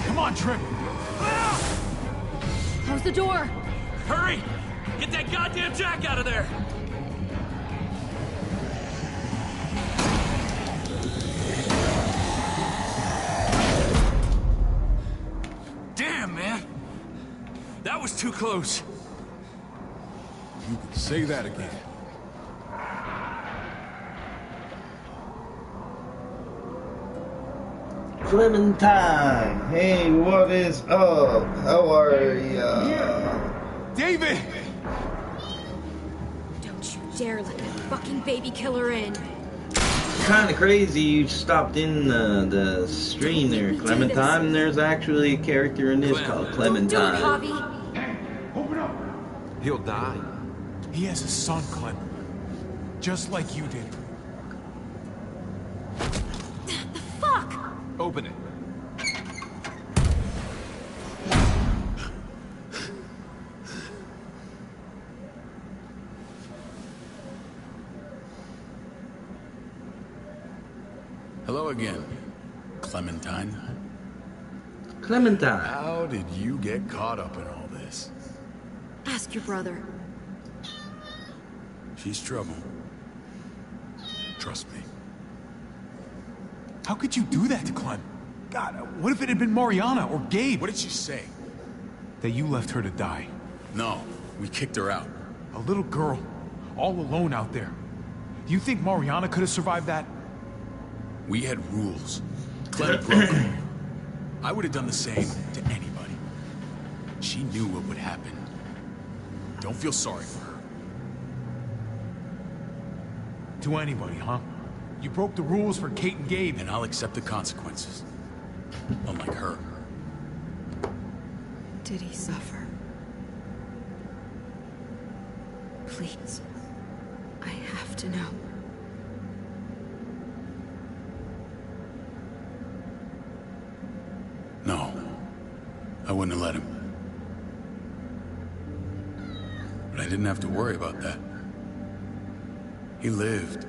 Come on, Tripp! Close the door! Hurry! Get that goddamn Jack out of there! Damn, man! That was too close. You can say that again. Clementine, hey, what is up? How are ya? David! Don't you dare let that fucking baby killer in. Kind of crazy you stopped in the stream there, Clementine. There's actually a character in this called Clementine. Don't do it, Javi. Hey, open up! He'll die. He has a son, Clem. Just like you did. The fuck? Open it. Hello again, Clementine. Clementine. How did you get caught up in all this? Ask your brother. She's trouble. Trust me. How could you do that to Clem? God, what if it had been Mariana or Gabe? What did she say? That you left her to die. No, we kicked her out. A little girl, all alone out there. Do you think Mariana could have survived that? We had rules. Clem broke them. I would have done the same to anybody. She knew what would happen. Don't feel sorry for her. To anybody, huh? You broke the rules for Kate and Gabe. And I'll accept the consequences. Unlike her. Did he suffer? Please. I have to know. No. I wouldn't have let him. But I didn't have to worry about that. He lived,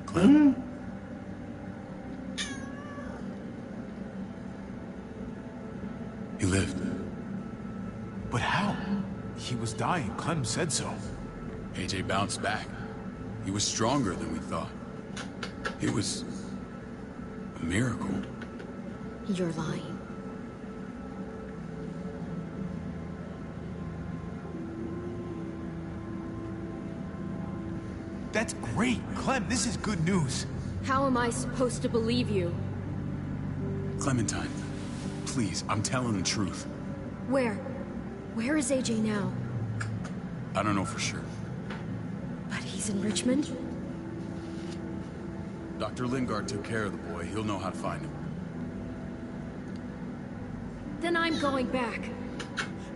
Clem. He lived. But how? He was dying. Clem said so. AJ bounced back. He was stronger than we thought. It was a miracle. You're lying. That's great. Clem, this is good news. How am I supposed to believe you? Clementine, please, I'm telling the truth. Where? Where is AJ now? I don't know for sure. But he's in Richmond? Dr. Lingard took care of the boy. He'll know how to find him. Then I'm going back.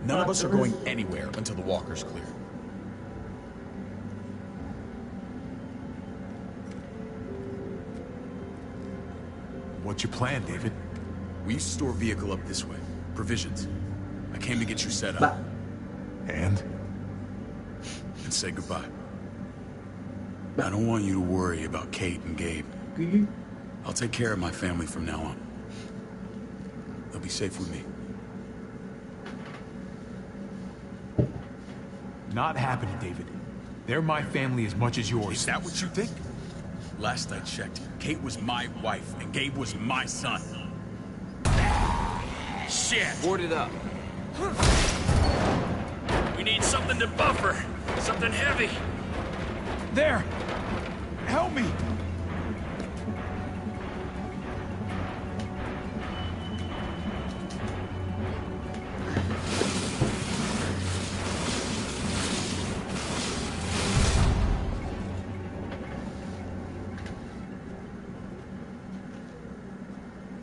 None of us are going anywhere until the walker's clear. What's your plan, David? We store vehicle up this way. Provisions. I came to get you set up. And say goodbye. I don't want you to worry about Kate and Gabe. I'll take care of my family from now on. They'll be safe with me. Not happening, David. They're my family as much as yours. Is that what you think? Last I checked, Kate was my wife and Gabe was my son. Shit! Board it up. We need something to buffer. Something heavy. There! Help me!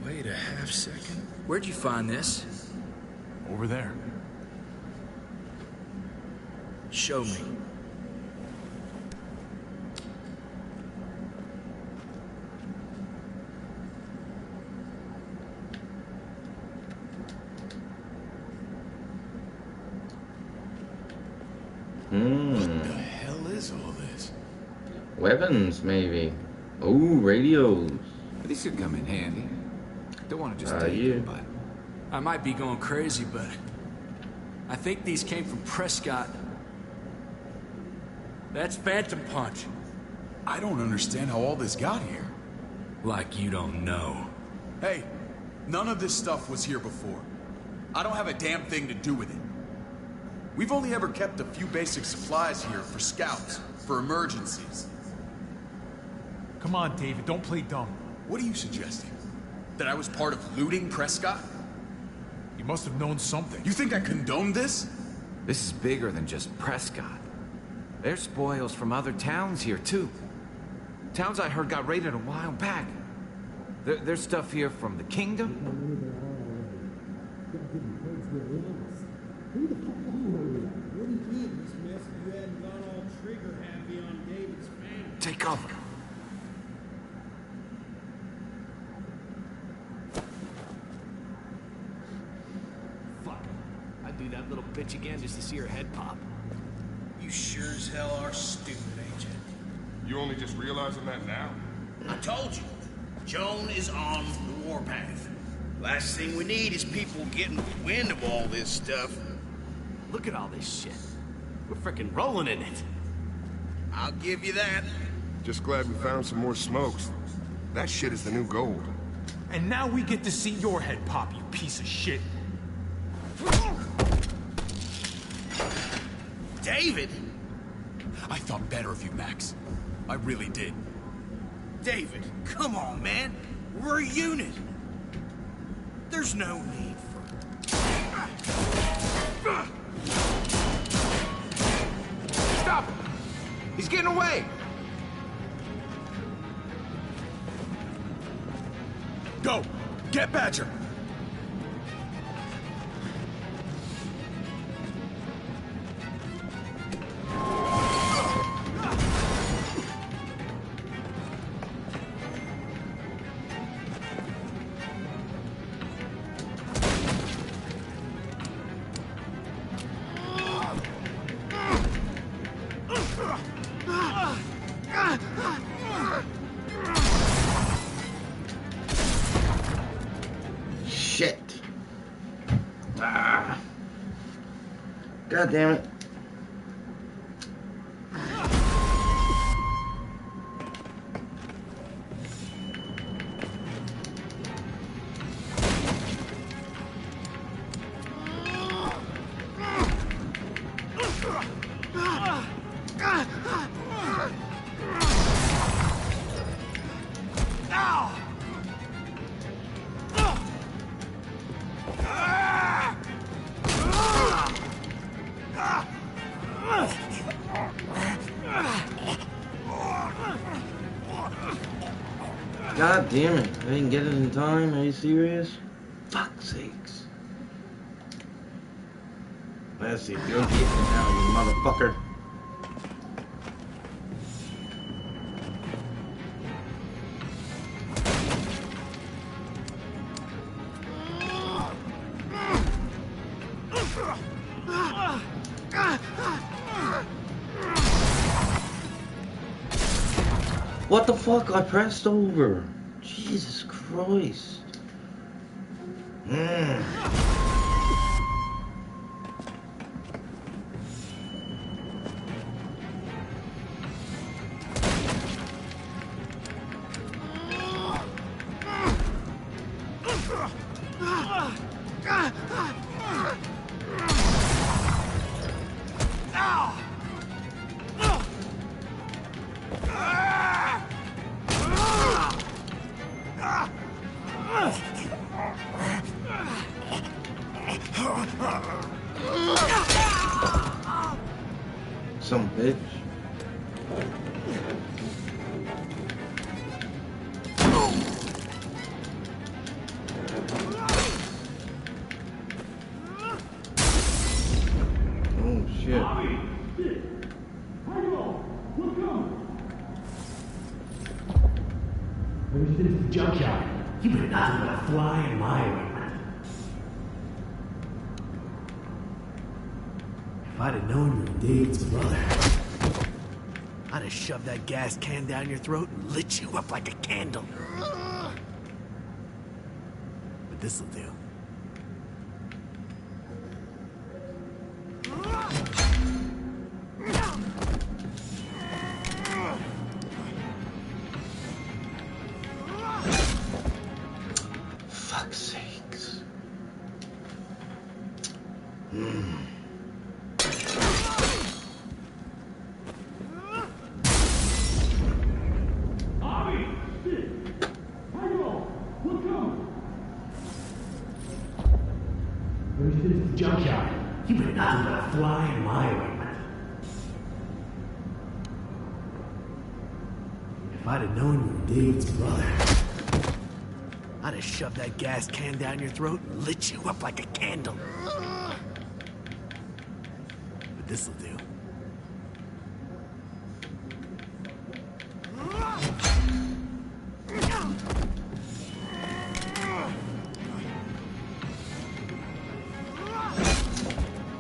Wait a half second. Where'd you find this? Over there. Show me. What the hell is all this? Weapons, maybe. Ooh, radios. These could come in handy. Don't want to just take yeah. them, but... I might be going crazy, but I think these came from Prescott. That's Phantom Punch. I don't understand how all this got here. Like you don't know. Hey, none of this stuff was here before. I don't have a damn thing to do with it. We've only ever kept a few basic supplies here for scouts, for emergencies. Come on, David, don't play dumb. What are you suggesting? That I was part of looting Prescott? You must have known something. You think I condoned this? This is bigger than just Prescott. There's spoils from other towns here, too. Towns I heard got raided a while back. There's stuff here from the Kingdom. Take cover. Fuck. I'd do that little bitch again just to see her head pop. You sure as hell are stupid, ain't you? You only just realizing that now? I told you. Joan is on the warpath. Last thing we need is people getting wind of all this stuff. Look at all this shit. We're frickin' rolling in it. I'll give you that. Just glad we found some more smokes. That shit is the new gold. And now we get to see your head pop, you piece of shit. David! I thought better of you, Max. I really did. David, come on, man. We're a unit. There's no need for... Stop him! He's getting away! Go! Get Badger! Shit. Ah. God damn it. God damn it. I didn't get it in time. Are you serious? Fuck's sakes. Let's see. You're getting it now, you motherfucker. What the fuck? I pressed over. Jesus Christ. Some bitch. Who's this junkyard? You were nothing but a fly in my ointment. If I'd have known you were David's brother, I'd have shoved that gas can down your throat and lit you up like a candle. But this'll do. Fuck's sakes. Who's this junkyard? You were nothing but a fly in my ointment. If I'd have known you were David's brother, I'd have shoved that gas can down your throat and lit you up like a candle. But this'll do.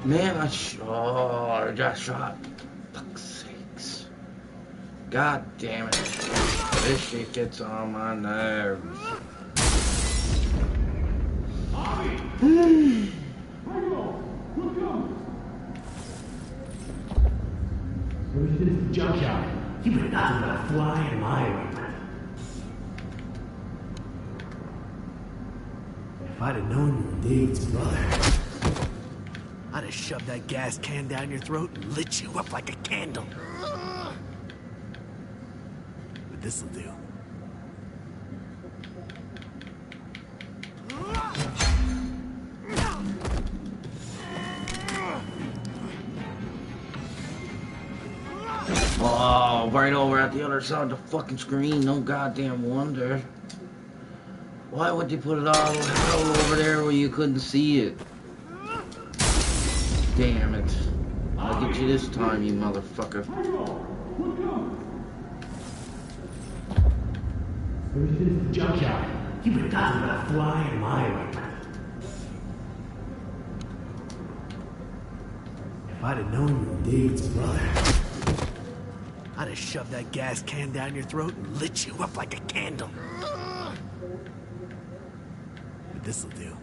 Man, I got shot. Fuck's sakes. God damn it. This shit gets on my nerves. Who's this junkyard? You were nothing but a fly in my ointment. If I'd have known you were David's brother, I'd have shoved that gas can down your throat and lit you up like a candle. But this'll do. Oh, right over at the other side of the fucking screen. No goddamn wonder. Why would you put it all over there where you couldn't see it? Damn it. I'll get you this time, you motherfucker. Who's this junkyard? You were nothing but a fly in my ointment. If I'd have known you were David's brother, I'd have shoved that gas can down your throat and lit you up like a candle. But this'll do.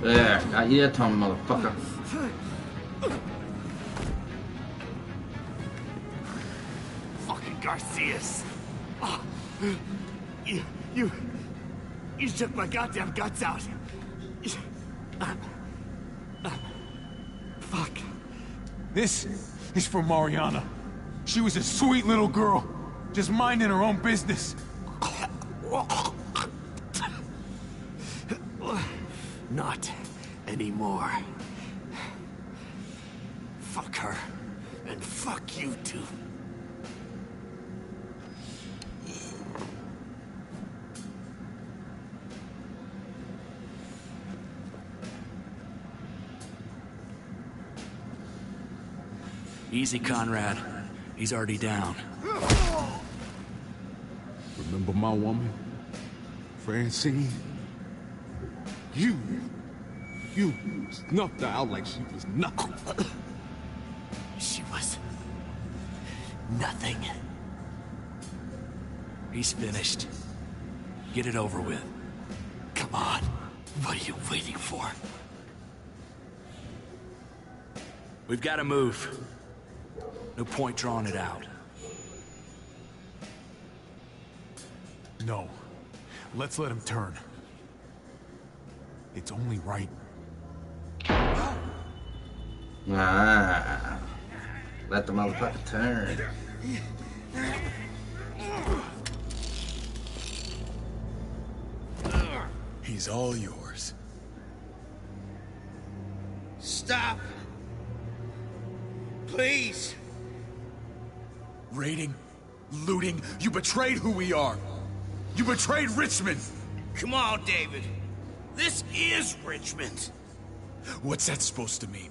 There, got you that time, motherfucker. Fucking Garcias. Oh, you took my goddamn guts out. Fuck. This is for Mariana. She was a sweet little girl, just minding her own business. Not anymore. Fuck her, and fuck you too. Easy, Conrad. He's already down. Remember my woman? Francine? You snuffed her out like she was nothing. She was nothing. He's finished. Get it over with. Come on. What are you waiting for? We've got to move. No point drawing it out. No. Let's let him turn. It's only right. Ah. Let the motherfucker turn. He's all yours. Stop. Please. Raiding, looting, you betrayed who we are. You betrayed Richmond. Come on, David. This is Richmond. What's that supposed to mean?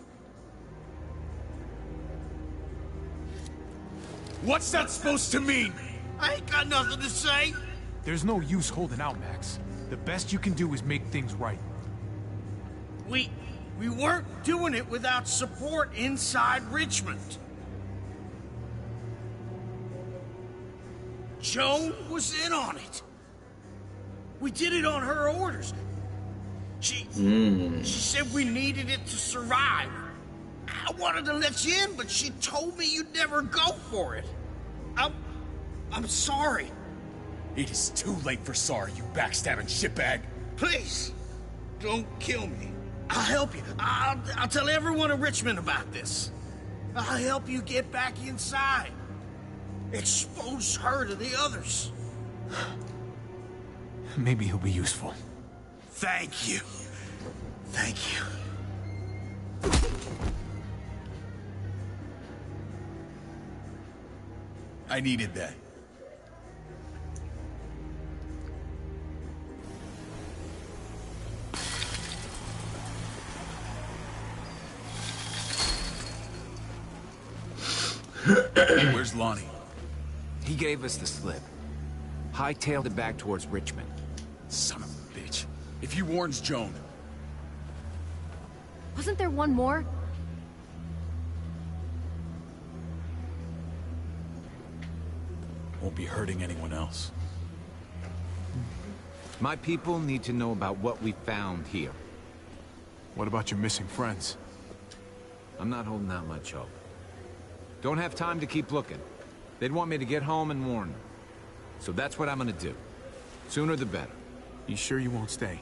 What's that supposed to mean? I ain't got nothing to say. There's no use holding out, Max. The best you can do is make things right. We weren't doing it without support inside Richmond. Joan was in on it. We did it on her orders. She said we needed it to survive. I wanted to let you in, but she told me you'd never go for it. I'm sorry. It is too late for sorry, you backstabbing shitbag. Please, don't kill me. I'll help you. I'll tell everyone in Richmond about this. I'll help you get back inside. Expose her to the others. Maybe he'll be useful. Thank you. Thank you. I needed that. Where's Lonnie? He gave us the slip. Hightailed it back towards Richmond. Son of a bitch. If he warns Joan... Wasn't there one more? Won't be hurting anyone else. My people need to know about what we found here. What about your missing friends? I'm not holding out much hope. Don't have time to keep looking. They'd want me to get home and warn them. So that's what I'm gonna do. Sooner the better. You sure you won't stay?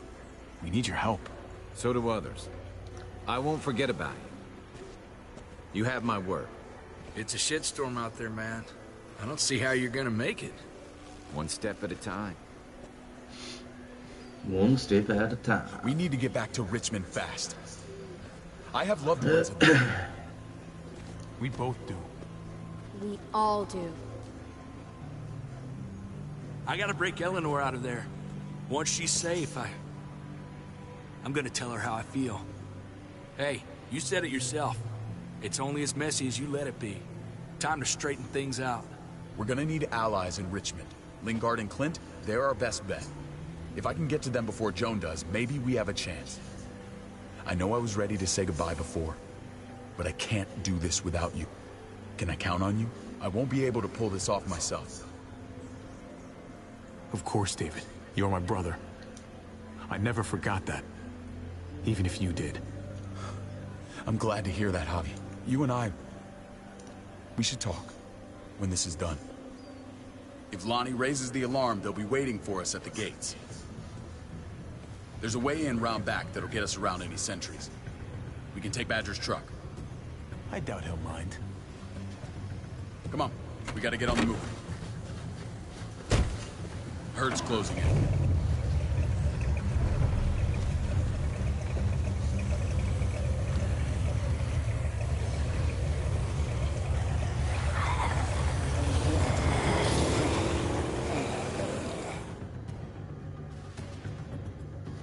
We need your help. So do others. I won't forget about you. You have my word. It's a shitstorm out there, man. I don't see how you're gonna make it. One step at a time. One step at a time. We need to get back to Richmond fast. I have loved ones in there. We both do. We all do. I gotta break Eleanor out of there. Once she's safe, I'm gonna tell her how I feel. Hey, you said it yourself. It's only as messy as you let it be. Time to straighten things out. We're gonna need allies in Richmond. Lingard and Clint, they're our best bet. If I can get to them before Joan does, maybe we have a chance. I know I was ready to say goodbye before, but I can't do this without you. Can I count on you? I won't be able to pull this off myself. Of course, David. You're my brother. I never forgot that. Even if you did. I'm glad to hear that, Javi. You and I... we should talk. When this is done. If Lonnie raises the alarm, they'll be waiting for us at the gates. There's a way in round back that'll get us around any sentries. We can take Badger's truck. I doubt he'll mind. Come on, we gotta get on the move. Herd's closing in.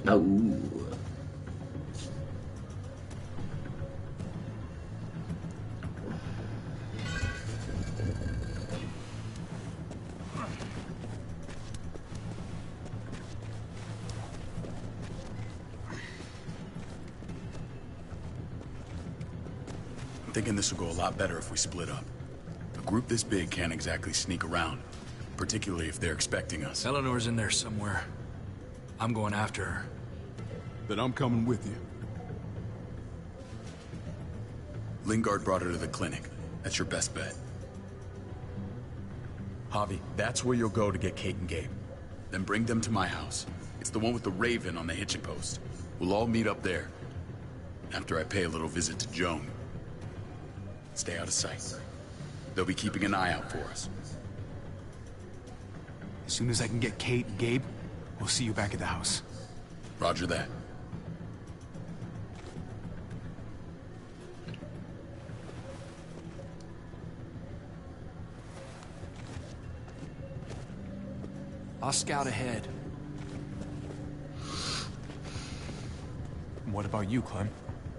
Oh. I'm thinking this will go a lot better if we split up. A group this big can't exactly sneak around, particularly if they're expecting us. Eleanor's in there somewhere. I'm going after her. Then I'm coming with you. Lingard brought her to the clinic. That's your best bet. Javi, that's where you'll go to get Kate and Gabe. Then bring them to my house. It's the one with the Raven on the hitching post. We'll all meet up there. After I pay a little visit to Joan. Stay out of sight. They'll be keeping an eye out for us. As soon as I can get Kate and Gabe, we'll see you back at the house. Roger that. I'll scout ahead. What about you, Clem?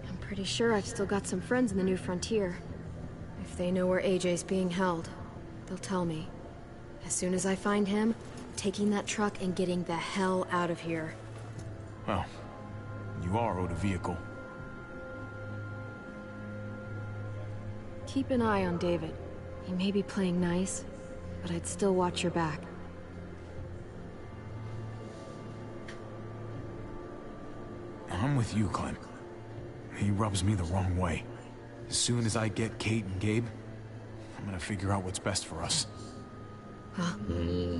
I'm pretty sure I've still got some friends in the New Frontier. If they know where AJ's being held, they'll tell me. As soon as I find him, taking that truck and getting the hell out of here. Well, you are owed a vehicle. Keep an eye on David. He may be playing nice, but I'd still watch your back. I'm with you, Clem. He rubs me the wrong way. As soon as I get Kate and Gabe, I'm gonna figure out what's best for us. Well,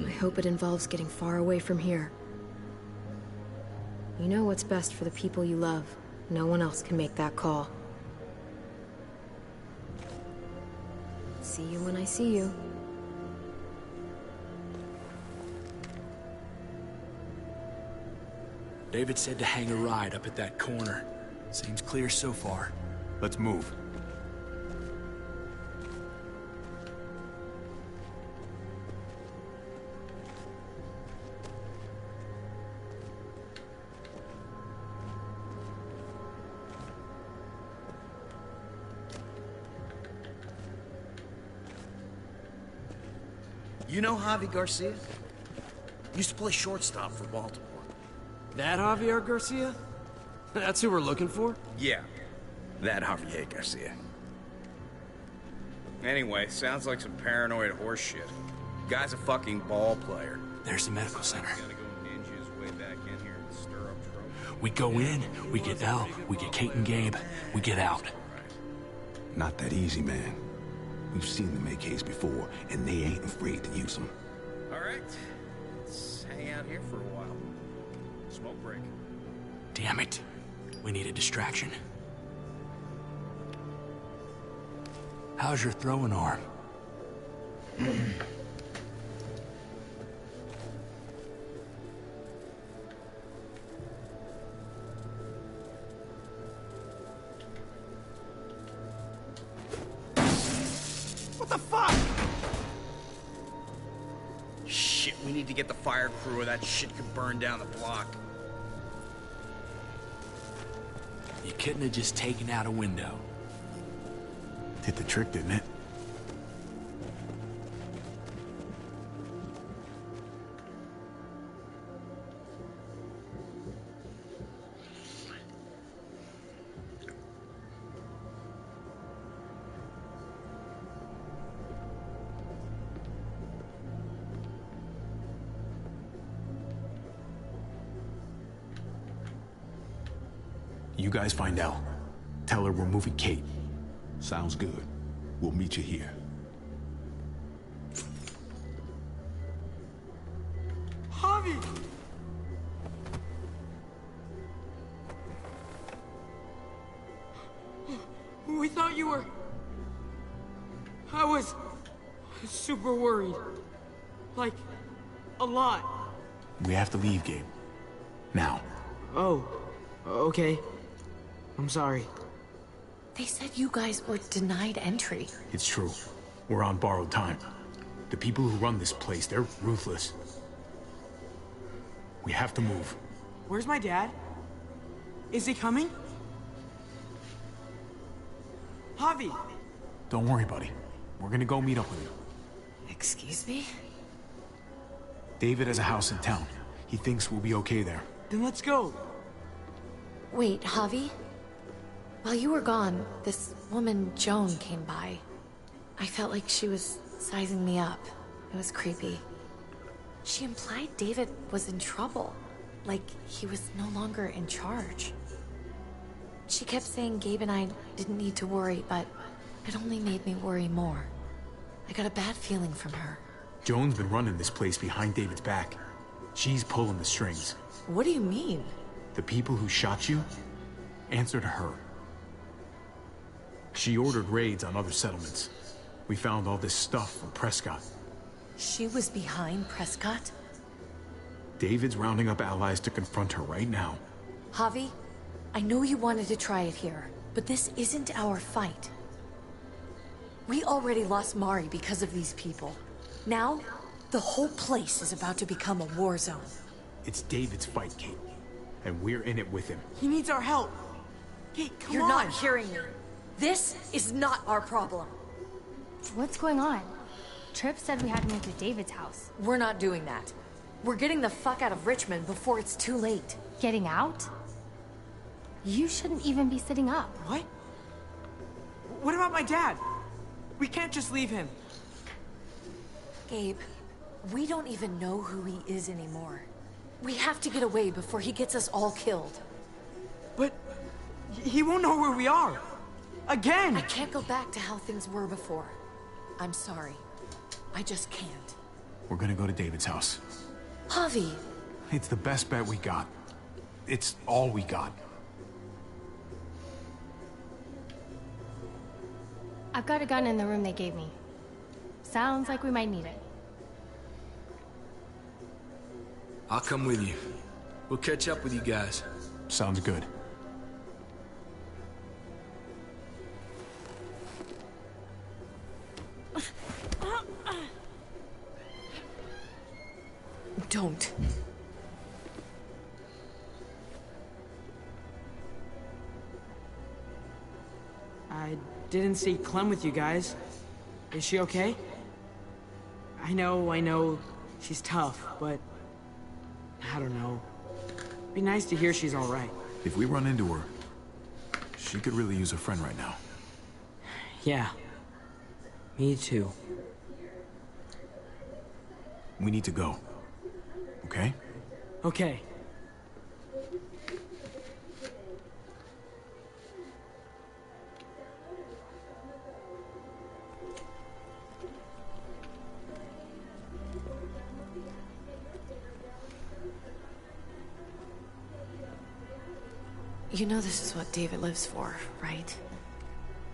I hope it involves getting far away from here. You know what's best for the people you love. No one else can make that call. See you when I see you. David said to hang a ride up at that corner. Seems clear so far. Let's move. You know Javi Garcia? Used to play shortstop for Baltimore. That Javier Garcia? That's who we're looking for? Yeah, that Javier Garcia. Anyway, sounds like some paranoid horse shit. Guy's a fucking ball player. There's the medical center. Gotta go ninja his way back in here and stir up trouble. We go in, we get Elle, we get Kate and Gabe, we get out. Not that easy, man. We've seen them AKs before, and they ain't afraid to use them. All right, let's hang out here for a while. Smoke break. Damn it. We need a distraction. How's your throwing arm? What the fuck? Shit, we need to get the fire crew or that shit could burn down the block. You couldn't have just taken out a window. Did the trick, didn't it? You guys find Elle. Tell her we're moving Kate. Sounds good. We'll meet you here. Javi! We thought you were... I was super worried. Like, a lot. We have to leave, Gabe. Now. Oh, okay. I'm sorry. They said you guys were denied entry. It's true. We're on borrowed time. The people who run this place, they're ruthless. We have to move. Where's my dad? Is he coming? Javi! Don't worry, buddy. We're gonna go meet up with him. Excuse me? David has a house in town. He thinks we'll be okay there. Then let's go. Wait, Javi? While you were gone, this woman, Joan, came by. I felt like she was sizing me up. It was creepy. She implied David was in trouble. Like he was no longer in charge. She kept saying Gabe and I didn't need to worry, but it only made me worry more. I got a bad feeling from her. Joan's been running this place behind David's back. She's pulling the strings. What do you mean? The people who shot you answer to her. She ordered raids on other settlements. We found all this stuff from Prescott. She was behind Prescott? David's rounding up allies to confront her right now. Javi, I know you wanted to try it here, but this isn't our fight. We already lost Mari because of these people. Now, the whole place is about to become a war zone. It's David's fight, Kate. And we're in it with him. He needs our help. Kate, come You're on! not hearing me. This is not our problem. What's going on? Tripp said we had to move to David's house. We're not doing that. We're getting the fuck out of Richmond before it's too late. Getting out? You shouldn't even be sitting up. What? What about my dad? We can't just leave him. Gabe, we don't even know who he is anymore. We have to get away before he gets us all killed. But he won't know where we are. Again! I can't go back to how things were before. I'm sorry. I just can't. We're gonna go to David's house. Javi! It's the best bet we got. It's all we got. I've got a gun in the room they gave me. Sounds like we might need it. I'll come with you. We'll catch up with you guys. Sounds good. Don't. I didn't see Clem with you guys. Is she okay? I know, she's tough, but I don't know. It'd be nice to hear she's all right. If we run into her, she could really use a friend right now. Yeah. Me too. We need to go. Okay? Okay. You know this is what David lives for, right?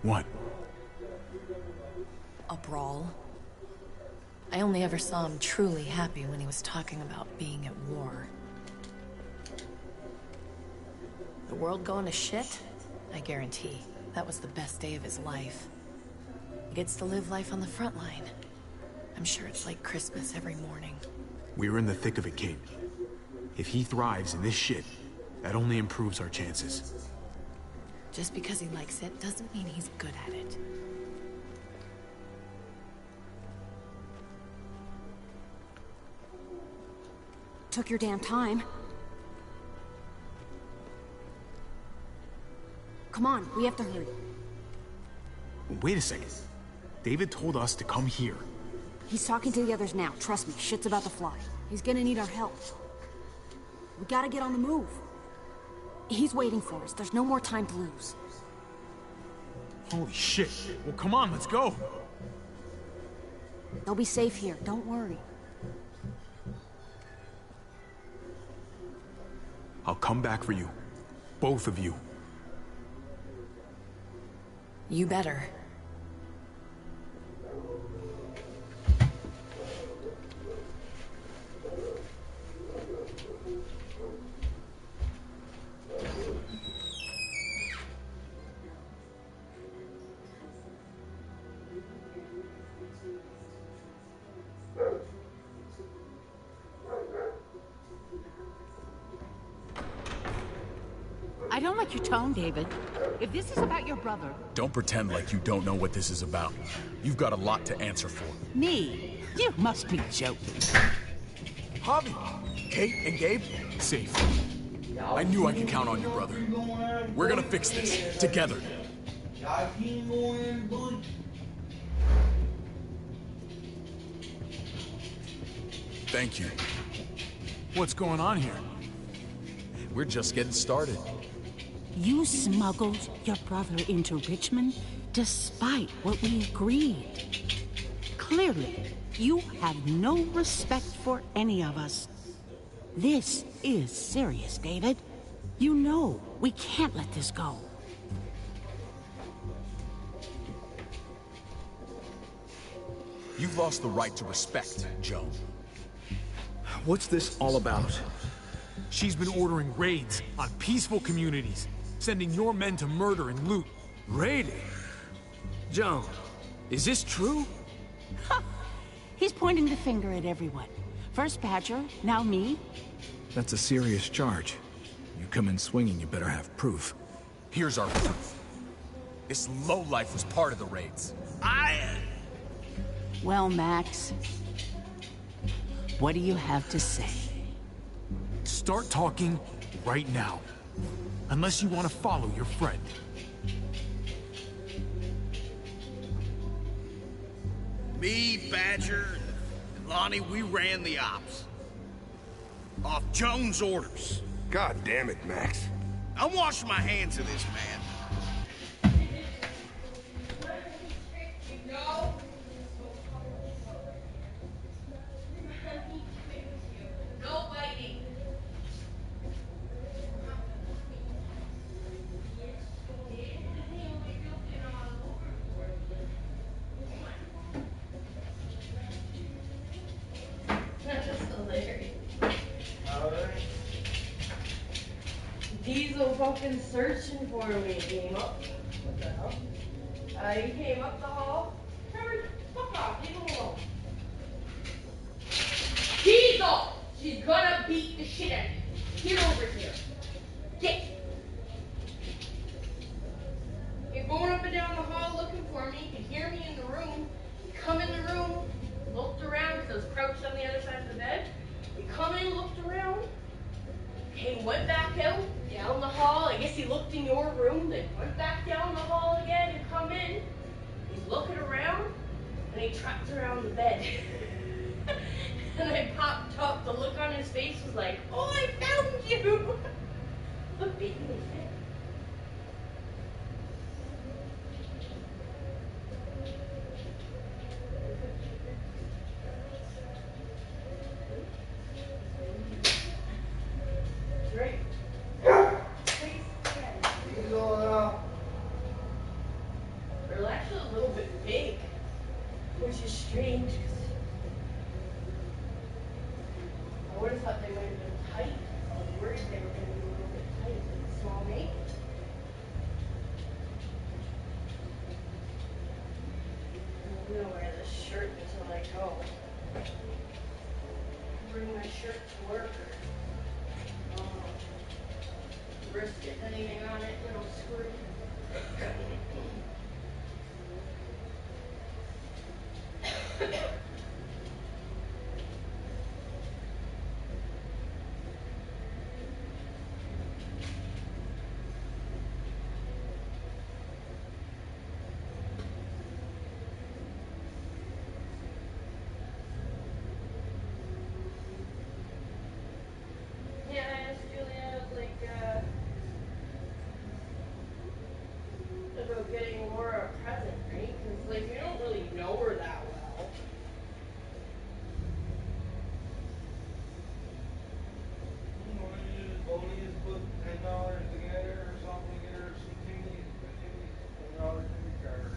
What? A brawl. I only ever saw him truly happy when he was talking about being at war. The world going to shit? I guarantee. That was the best day of his life. He gets to live life on the front line. I'm sure it's like Christmas every morning. We're in the thick of it, Kate. If he thrives in this shit, that only improves our chances. Just because he likes it doesn't mean he's good at it. Took your damn time. Come on, we have to hurry. Wait a second. David told us to come here. He's talking to the others now. Trust me, shit's about to fly. He's gonna need our help. We gotta get on the move. He's waiting for us. There's no more time to lose. Holy shit. Well, come on, let's go. They'll be safe here. Don't worry. I'll come back for you. Both of you. You better. I don't like your tone, David. If this is about your brother... Don't pretend like you don't know what this is about. You've got a lot to answer for. Me? You must be joking. Javi! Kate and Gabe? Safe. I knew I could count on you, brother. We're gonna fix this, together. Thank you. What's going on here? We're just getting started. You smuggled your brother into Richmond despite what we agreed. Clearly, you have no respect for any of us. This is serious, David. You know we can't let this go. You've lost the right to respect, Joe. What's this all about? She's been ordering raids on peaceful communities, sending your men to murder and loot. Raiding? Joan, is this true? He's pointing the finger at everyone. First Badger, now me. That's a serious charge. You come in swinging, you better have proof. Here's our proof. This lowlife was part of the raids. Well, Max, what do you have to say? Start talking right now. Unless you want to follow your friend. Me, Badger, and Lonnie, we ran the ops. Off Jones' orders. God damn it, Max. I'm washing my hands of this, man. No biting. That's hilarious. Diesel fucking searching for me. Came up. What the hell? He came up the hall. Trevor, fuck off. Leave him alone. Diesel! She's gonna beat the shit out of you. Get over here. Get. You're going up and down the hall looking for me. You can hear me in the room. You come in the room, looked around because I was crouched on the other side of the bed. You come in, looked around. Came, went back out, down the hall. I guess he looked in your room, then went back down the hall again and come in. He's looking around, and he trapped around the bed. And I popped up. The look on his face was like, "Oh, I found you!" But beat me fit. Right. They're actually a little bit big, which is strange. I would have thought they might have been tight. I was worried they were going to be a little bit tight. Like small mate. I'm going to wear this shirt until I go. Bring my shirt to work or risk it, anything on it, it'll squirt. Yeah, I asked Julia, about getting Laura a present, right? Because, we don't really know her that well. Only just put $10 together or something, get her some tinnies, $10 in the car. I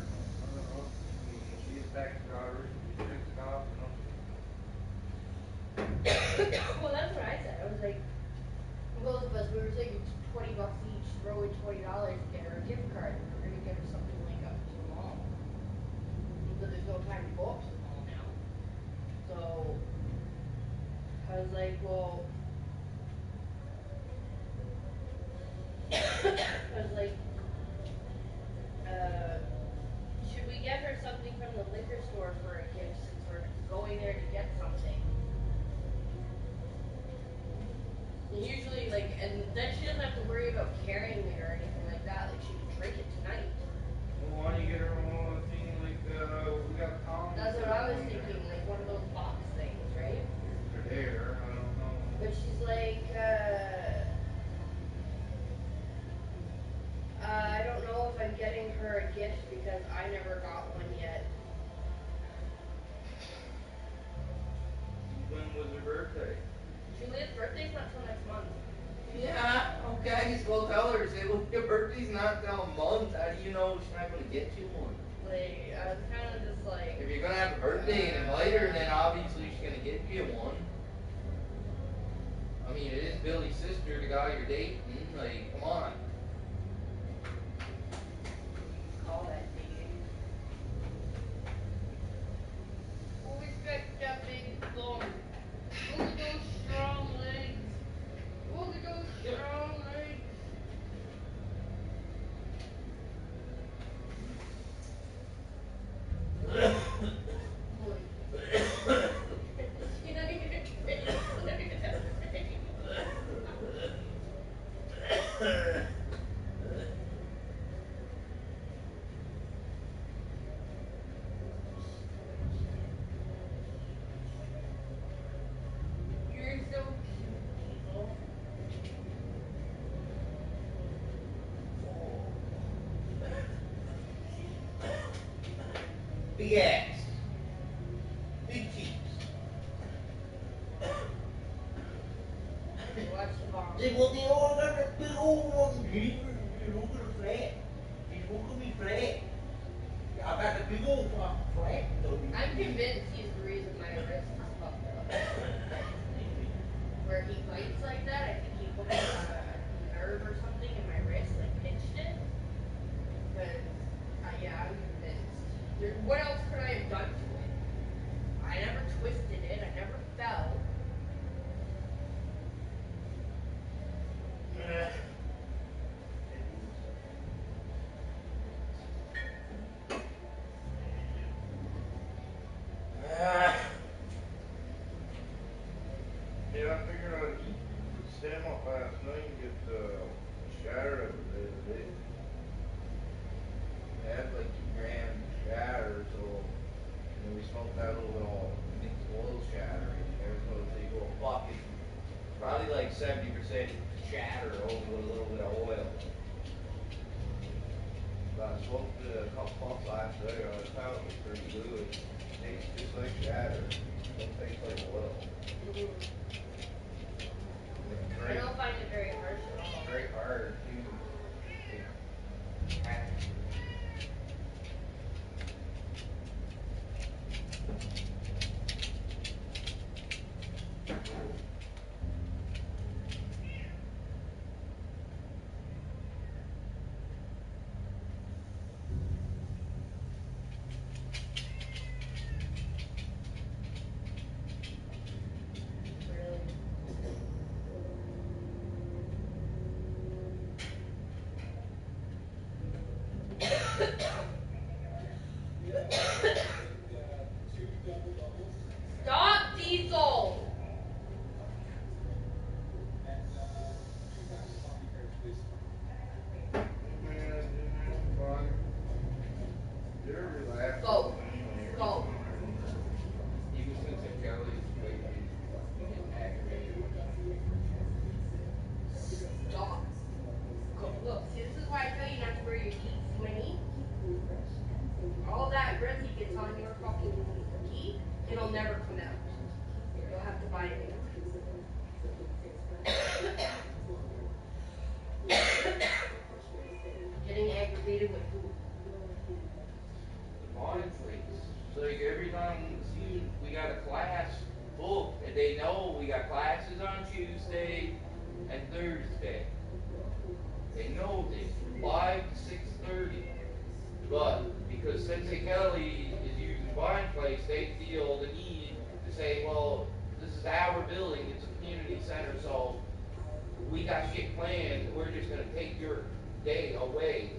don't know. She gets back to driver, she drinks it off, Well, that's what I said. I was like, both of us, we were thinking $20 each, throw in $20 to get her a gift card. And we're gonna get her something like up to the mall. But there's no time to go up to the mall now. So I was like, well, should we get her something from the liquor store for a gift since we're going there to get something? And usually, and then she doesn't have to worry about carrying it or anything like that. She can drink it tonight. well, why don't you get her one thing we got Tom? That's what I was thinking, one of those box things, right? They're there, I don't know. But she's like, I don't know if I'm getting her a gift because I never got one yet. When was her birthday? Julia's birthday's not till next month. Yeah, okay, so tell her, say, look, your birthday's not till a month, how do you know she's not gonna get you one? I was kind of just like... If you're gonna have a birthday and invite her, then obviously she's gonna get you one. I mean, it is Billy's sister, the guy you're dating, come on. Call that dating. Always got that big thumb. Look at those strong legs. Look at those strong legs. Big ass. Big cheeks. They all got that big old one here. You look at the flat. You look at me flat. I got the big old flat. I'm convinced he's the reason my wrist is fucked up. Where he bites like that, I think he put a nerve or something in my wrist, like pinched it. But yeah, I'm convinced. What else could I have done to it? I never twisted it. I never fell. Yeah, I figured I'd stand off last night and get shatter of it a bit. I had like 2 grams of shatter, so we smoked that little bit of mixed oil shatter in there, so it's equal a bucket. Probably like 70% shatter over with a little bit of oil. But I smoked a couple puffs last night, I found it was pretty good. Tastes just like shatter. Don't taste like oil. I don't find it very harsh at all. Very hard to Stop, Diesel! Go. Go. Stop. Go. Look, see, this is why I tell you not to wear your geeks when you eat. All that grip he gets on your fucking geek, it'll never come out. You'll have to buy it. Getting aggravated with food. Honestly, so like every time we got a class booked, and they know we got classes on Tuesday and Thursday. They know this from 5 to 6:30. But because Sensei Kelly is using Vine Place, they feel the need to say, well, this is our building, it's a community center, so we got shit planned, we're just gonna take your day away.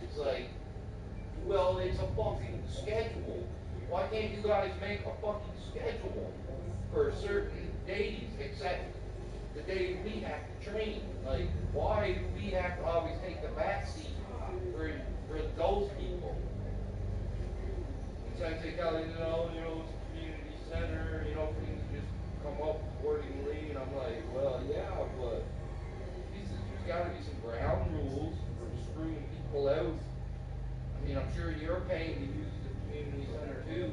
It's like, well, it's a fucking schedule. Why can't you guys make a fucking schedule for certain days, except the day we have to train? Like, why do we have to always take the backseat for those people? And Sensei Kelly, it's a community center, things just come up accordingly, and I'm like, well, yeah, but there's gotta be some ground rules for screwing people out. I mean, I'm sure you're paying to use the community center too.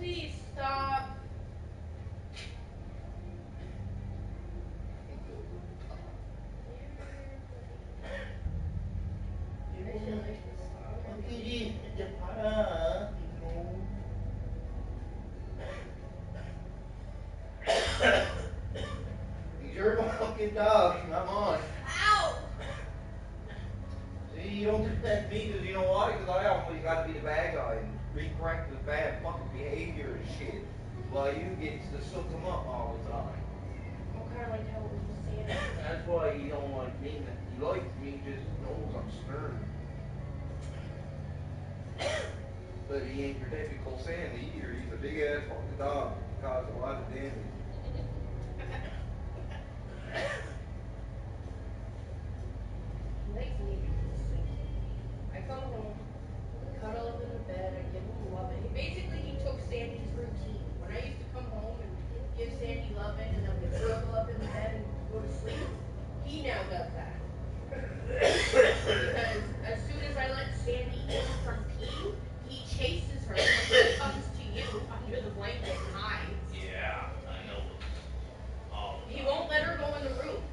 Please stop. He's your fucking dog, not mine. Ow! See, you don't protect me because you know why? Because I always got to be the bad guy and recorrect the bad fucking behavior and shit. While you get to soak them up all the time. What kind of like how was you saying it? That's why he don't like me. He likes me, just knows I'm stern. But he ain't your typical Sandy either. He's a big ass fucking dog. Caused a lot of damage. He likes me. I come home, we cuddle up in the bed, I give him love. And basically, he took Sandy's routine. When I used to come home and give Sandy loving, and then we'd snuggle up in the bed and go to sleep, he now does that. Because as soon as I let Sandy in from peeing, he chases her until he comes to you under the blanket and hides. Yeah, I know. Oh. He won't let her go in the room.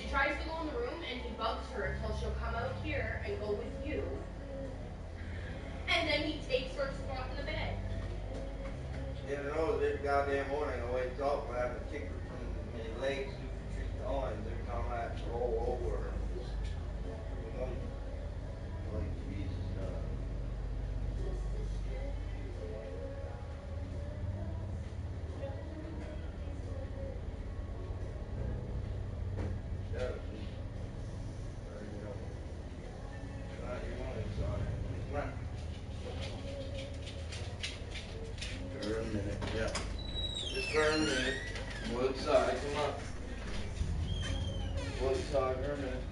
She tries to go in the room and he bugs her until she'll come out here and go with you. And then he takes her spot in the bed. You know, this goddamn morning I wake up and I have to kick her from my legs to the tree times every time I have to roll over her. You know, like Jesus, Shut up, please. You know. Not you want it, son. Come on. For a minute, yeah. Just for a minute. Go outside, come on. Go outside for a minute.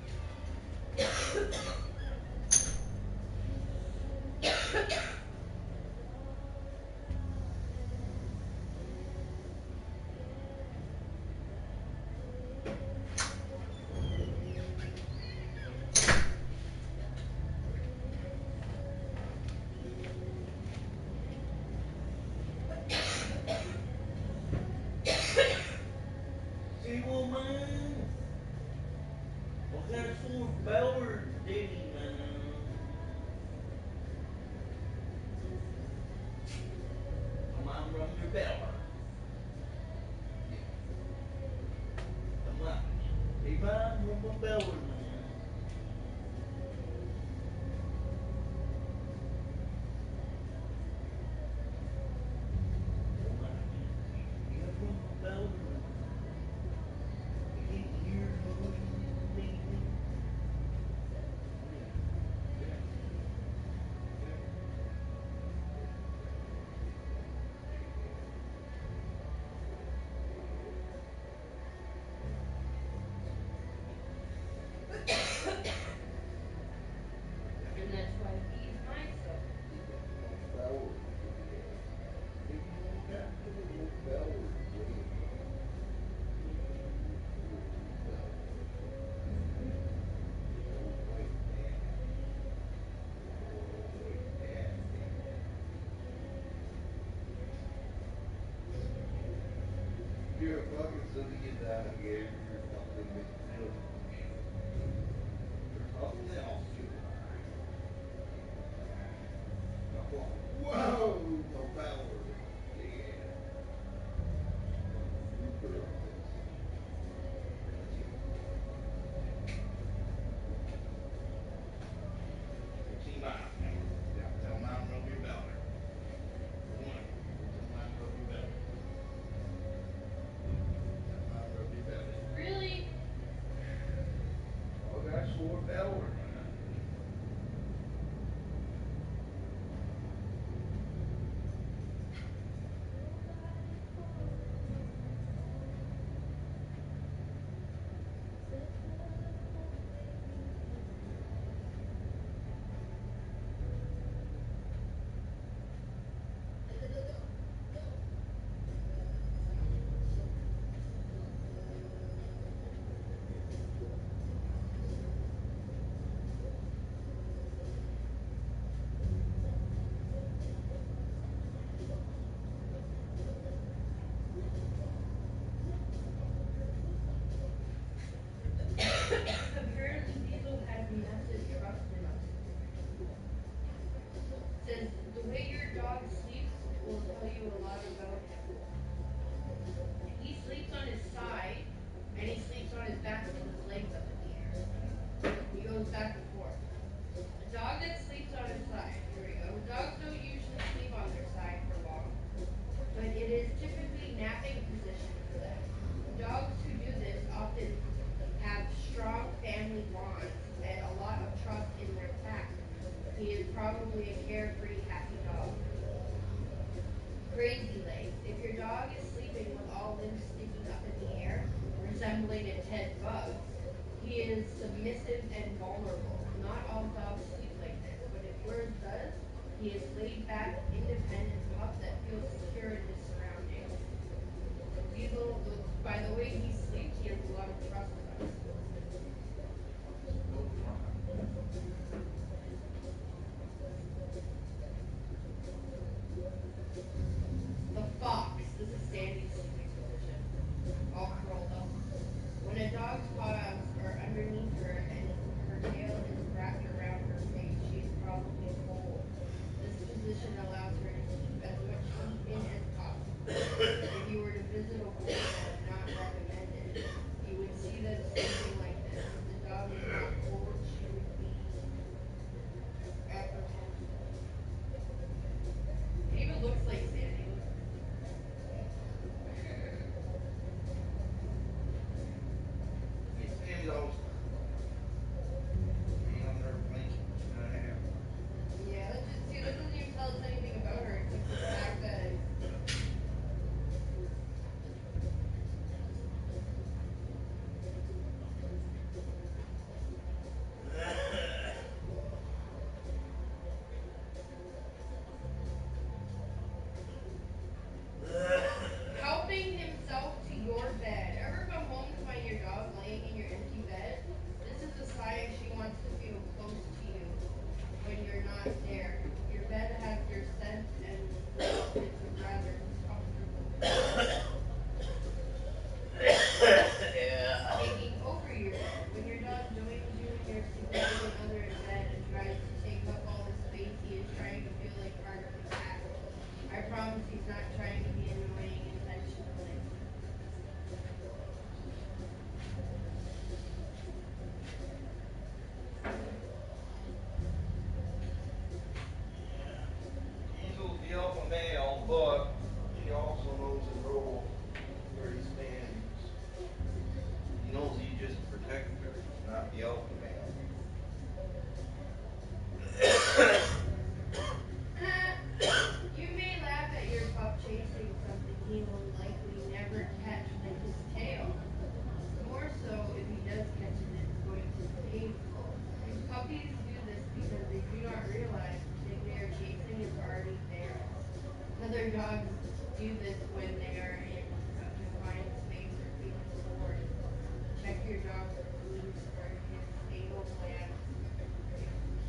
See, woman? What kind of fool Bellward did he, man? Come on, rub your belly. Come on. Hey, man, rub my belly, man. Come on. You gotta rub my belly, man. You can't hear me. And that's why he's my son. You're a fucking son to get down and get your fucking bitch. Something else. Whoa, no power. Yeah. See mine. Yeah, tell mine rub your belly. Come on. Tell mine rub your belly. Tell mine rub your belly. Really? Crazy legs. If your dog is sleeping with all limbs sticking up in the air, resembling a dead bug, he is submissive and vulnerable. Not all dogs sleep like this, but if yours does, he is laid back, independent pup that feels secure in his surroundings. Diesel, by the way he sleeps, he has a lot of trust in us. The fox. This is Sandy's sleeping position. All curled up. When a dog's paws are underneath her and her tail is wrapped around her face, she is probably cold. This position allows her to keep as much heat in as possible. If you were to visit a wolf, not recommended, you would see them sleeping like this. If the dog is not cold, she would be apprehensive. It even looks like Sandy. Sandy's always being on their blanket and a half. Yeah, that doesn't even tell us anything about her except for the fact that helping himself to your bed. Ever come home to find your dog laying in your empty bed? This is a sign she wants to feel close to you when you're not there. Your bed has your scent and it's rather comfortable. Taking over your bed. When your dog joins you in your significant other in bed and tries to take up all the space, he is trying to feel like part of the package. I promise he's not trying to be annoying intentionally. Diesel's the alpha male, but he also knows his role, where he stands. He knows he's just a protector, not the alpha male. You may laugh at your pup chasing something he will likely never catch, like his tail. More so, if he does catch it, it's going to be painful. Puppies do this because they do not realize the thing they are chasing is already theirs. Other dogs do this when they are in a confined space or feeling bored. Check your dog for clues or his anal gland.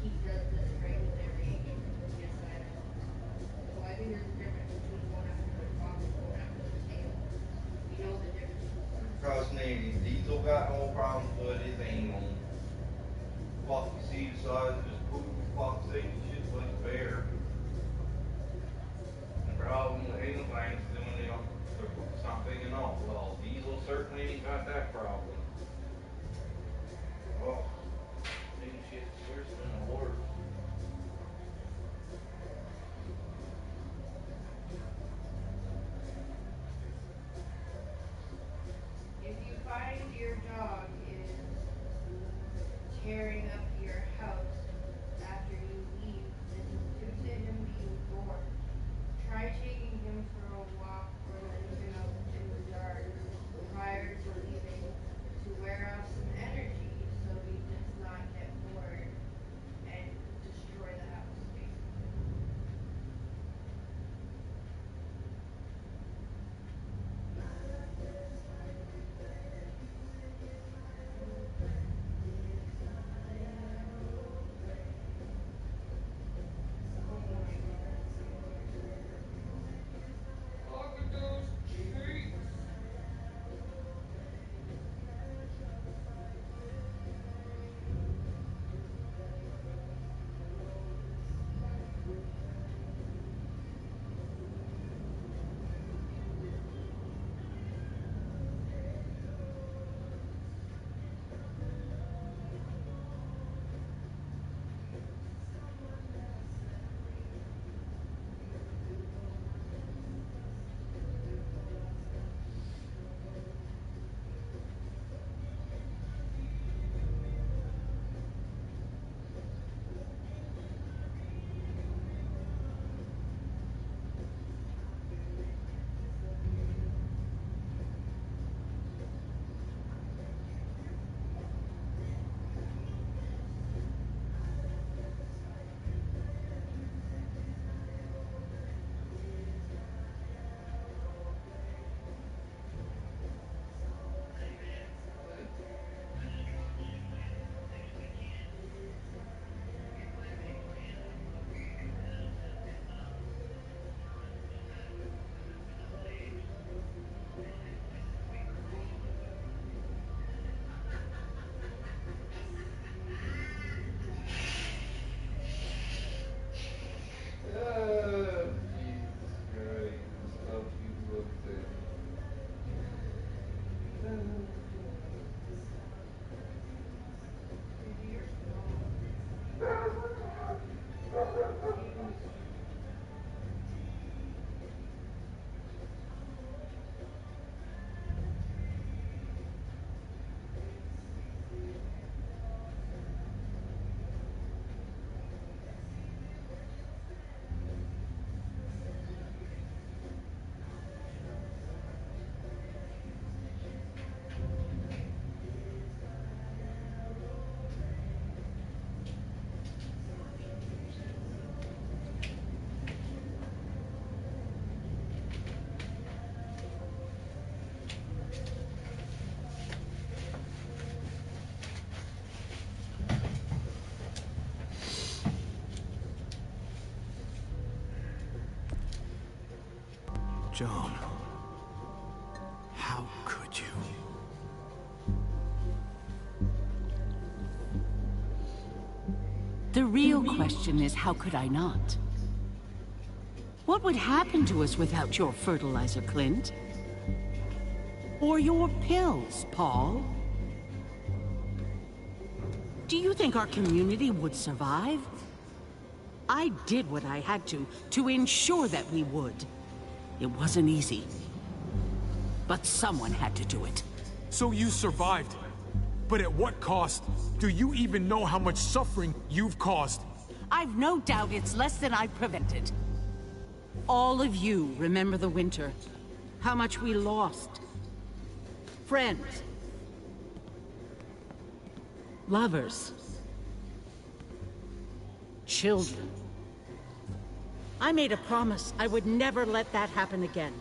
He does this regularly. Yes, I know. So I think there's a difference between going after the fox and going after the tail. We know the difference. Trust me, Diesel got no problems with his anal. Fuck, you see the size of his poop, fuck sake, shit's like a bear. The problem with anal glands is when they don't, their poop's not big enough. Well, Diesel certainly ain't got that problem. Oh, maybe shit's worse than a horse. If you find your dog is tearing up your house, Joan. How could you? The real question is, how could I not? What would happen to us without your fertilizer, Clint? Or your pills, Paul? Do you think our community would survive? I did what I had to ensure that we would. It wasn't easy. But someone had to do it. So you survived. But at what cost? Do you even know how much suffering you've caused? I've no doubt it's less than I prevented. All of you remember the winter. How much we lost. Friends. Lovers. Children. I made a promise I would never let that happen again.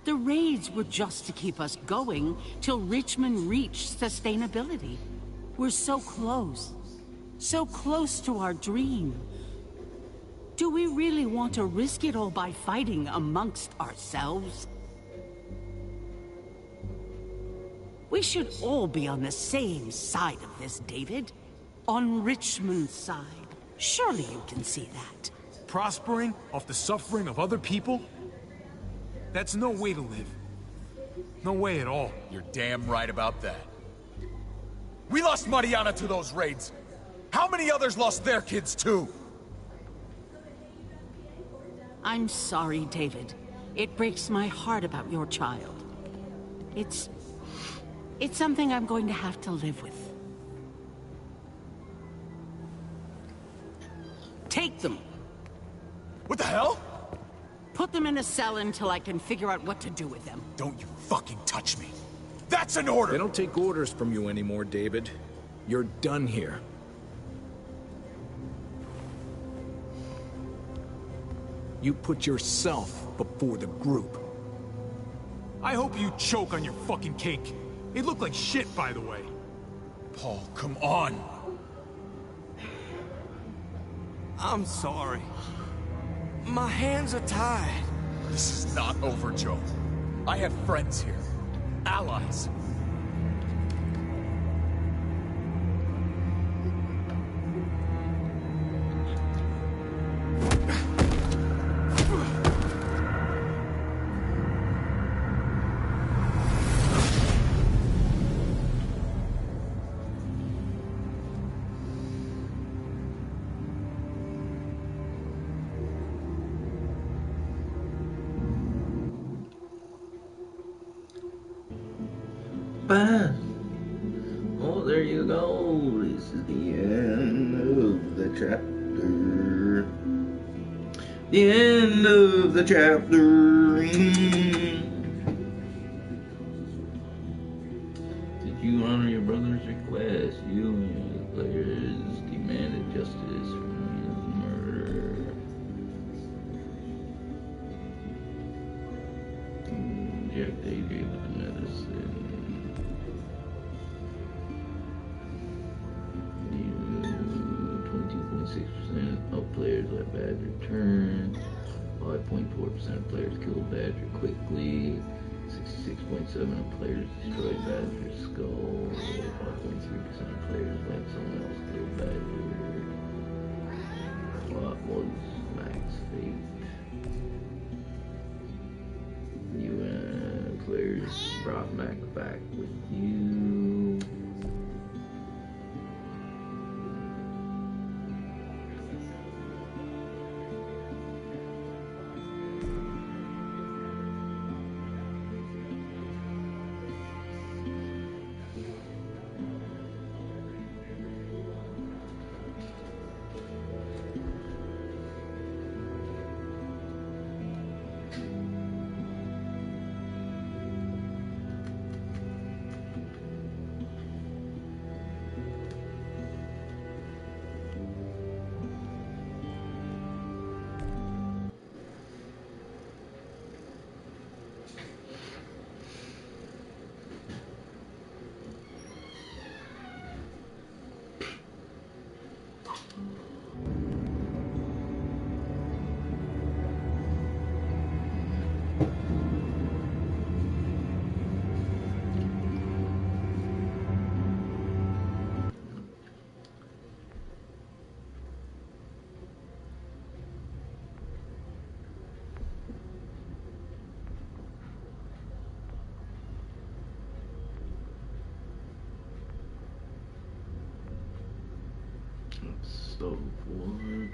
The raids were just to keep us going till Richmond reached sustainability. We're so close. So close to our dream. Do we really want to risk it all by fighting amongst ourselves? We should all be on the same side of this, David. On Richmond's side. Surely you can see that. Prospering off the suffering of other people? That's no way to live. No way at all. You're damn right about that. We lost Mariana to those raids. How many others lost their kids too? I'm sorry, David. It breaks my heart about your child. It's something I'm going to have to live with. Take them. What the hell? Put them in a cell until I can figure out what to do with them. Don't you fucking touch me. That's an order! They don't take orders from you anymore, David. You're done here. You put yourself before the group. I hope you choke on your fucking cake. It looked like shit, by the way. Paul, come on. I'm sorry. My hands are tied. This is not over, Joe. I have friends here. Allies. Oh, there you go. This is the end of the chapter. The end of the chapter. Did you honor your brother's request? You and the players demanded justice for his murder. Jack Davies with the medicine. 20.6% of players let Badger turn. 5.4% of players killed Badger quickly. 66.7% of players destroyed Badger's skull. 5.3% of players let someone else kill Badger. What was Mac's fate? You and players brought Mac back with you. of one.